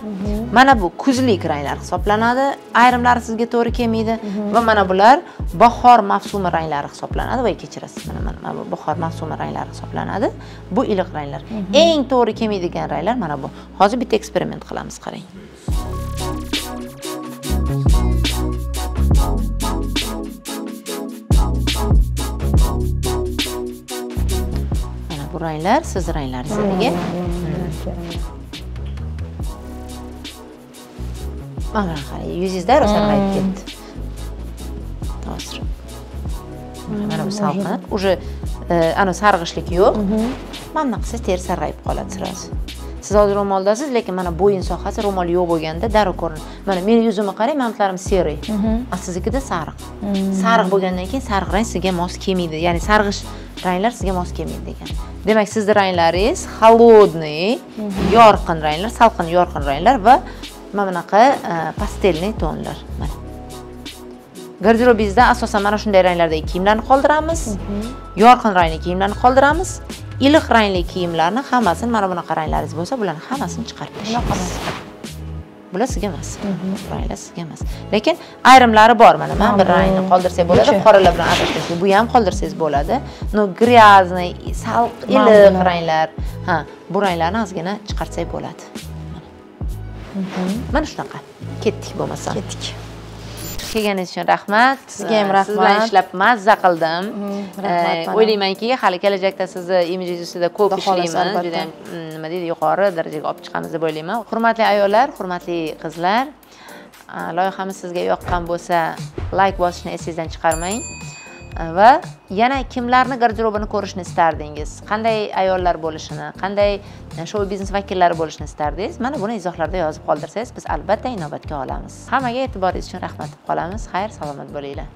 Mana bu kuzlik ranglar hisoblanadi. Ayrimlari sizga to'g'ri kelmaydi va mana bular bahor mavsumi ranglari hisoblanadi. Voy kechirasiz. Mana bu bahor mavsumi ranglari hisoblanadi. Bu iliq ranglar. Eng to'g'ri kelmaydigan ranglar mana bu. Hozir bitta eksperiment qilamiz, qarang. Bu ranglar siz ranglaringizdagi. Mana qarang, yuzingizda sarg'ayib ketdi. Hozir. Mana bu salqin, уже ana sarg'ishlik yo'q. Mana qilsa teri sarg'ayib qoladi sirazi. Siz hozir ro'moldasiz, lekin mana bo'yin sohasi ro'mol yo'q bo'lganda darrov ko'rinadi. Mana meni yuzimni qarang, manutlarim seri. Siznikida sariq. Sariq bo'lgandan keyin sariq rang sizga mos kelmaydi. Ya'ni sarg'ish ranglar sizga mos kelmaydi degan. Demak, sizning ranglaringiz холодный, yorqin ranglar, salqin yorqin ranglar va mana bunaqa pastelniy tonlar. Mana. Garderobingizda asosan mana shunday ranglardagi kiyimlarni qoldiramiz. Yorqin rangli kiyimlarni qoldiramiz. Iliq rangli kiyimlarni hammasini mana bunaqa ranglaringiz bo'lsa, bularni hammasini chiqarib tashlaymiz. Bular sizga emas. Bu ranglar sizga emas. Lekin ayrimlari bor. Mana men bir rangni qoldirsak bo'ladi, qoralar bilan aralashtirsak, bu ham qoldirsangiz bo'ladi. No gryazniy, iliq ranglar. Ha, bu ranglarni ozgina chiqarsak bo'ladi. Mana shunaqa. Ketdik bo'lmasa. Ketdik. Kelganingiz uchun rahmat. Sizga ham rahmat. Siz bilan ishlab mazza qildim. O'ylaymanki, hali kelajakda sizni imijingiz ustida ko'p ishlaymiz. Juda ham nima deydi, yuqori darajaga olib chiqamiz deb o'ylayman. Hurmatli ayollar, hurmatli qizlar, loyihamiz sizga yoqqan bo'lsa, like bosishni esingizdan chiqarmang. Va yana kimlarni garderobini ko'rishni istardingiz? Qanday ayollar bo'lishini, qanday shou biznes vakillari bo'lishini istardingiz? Mana buni izohlarda yozib qoldirsangiz, biz albatta inobatga olamiz. Hammaga e'tiboringiz uchun rahmat deb qolamiz. Xayr, salomat bo'linglar.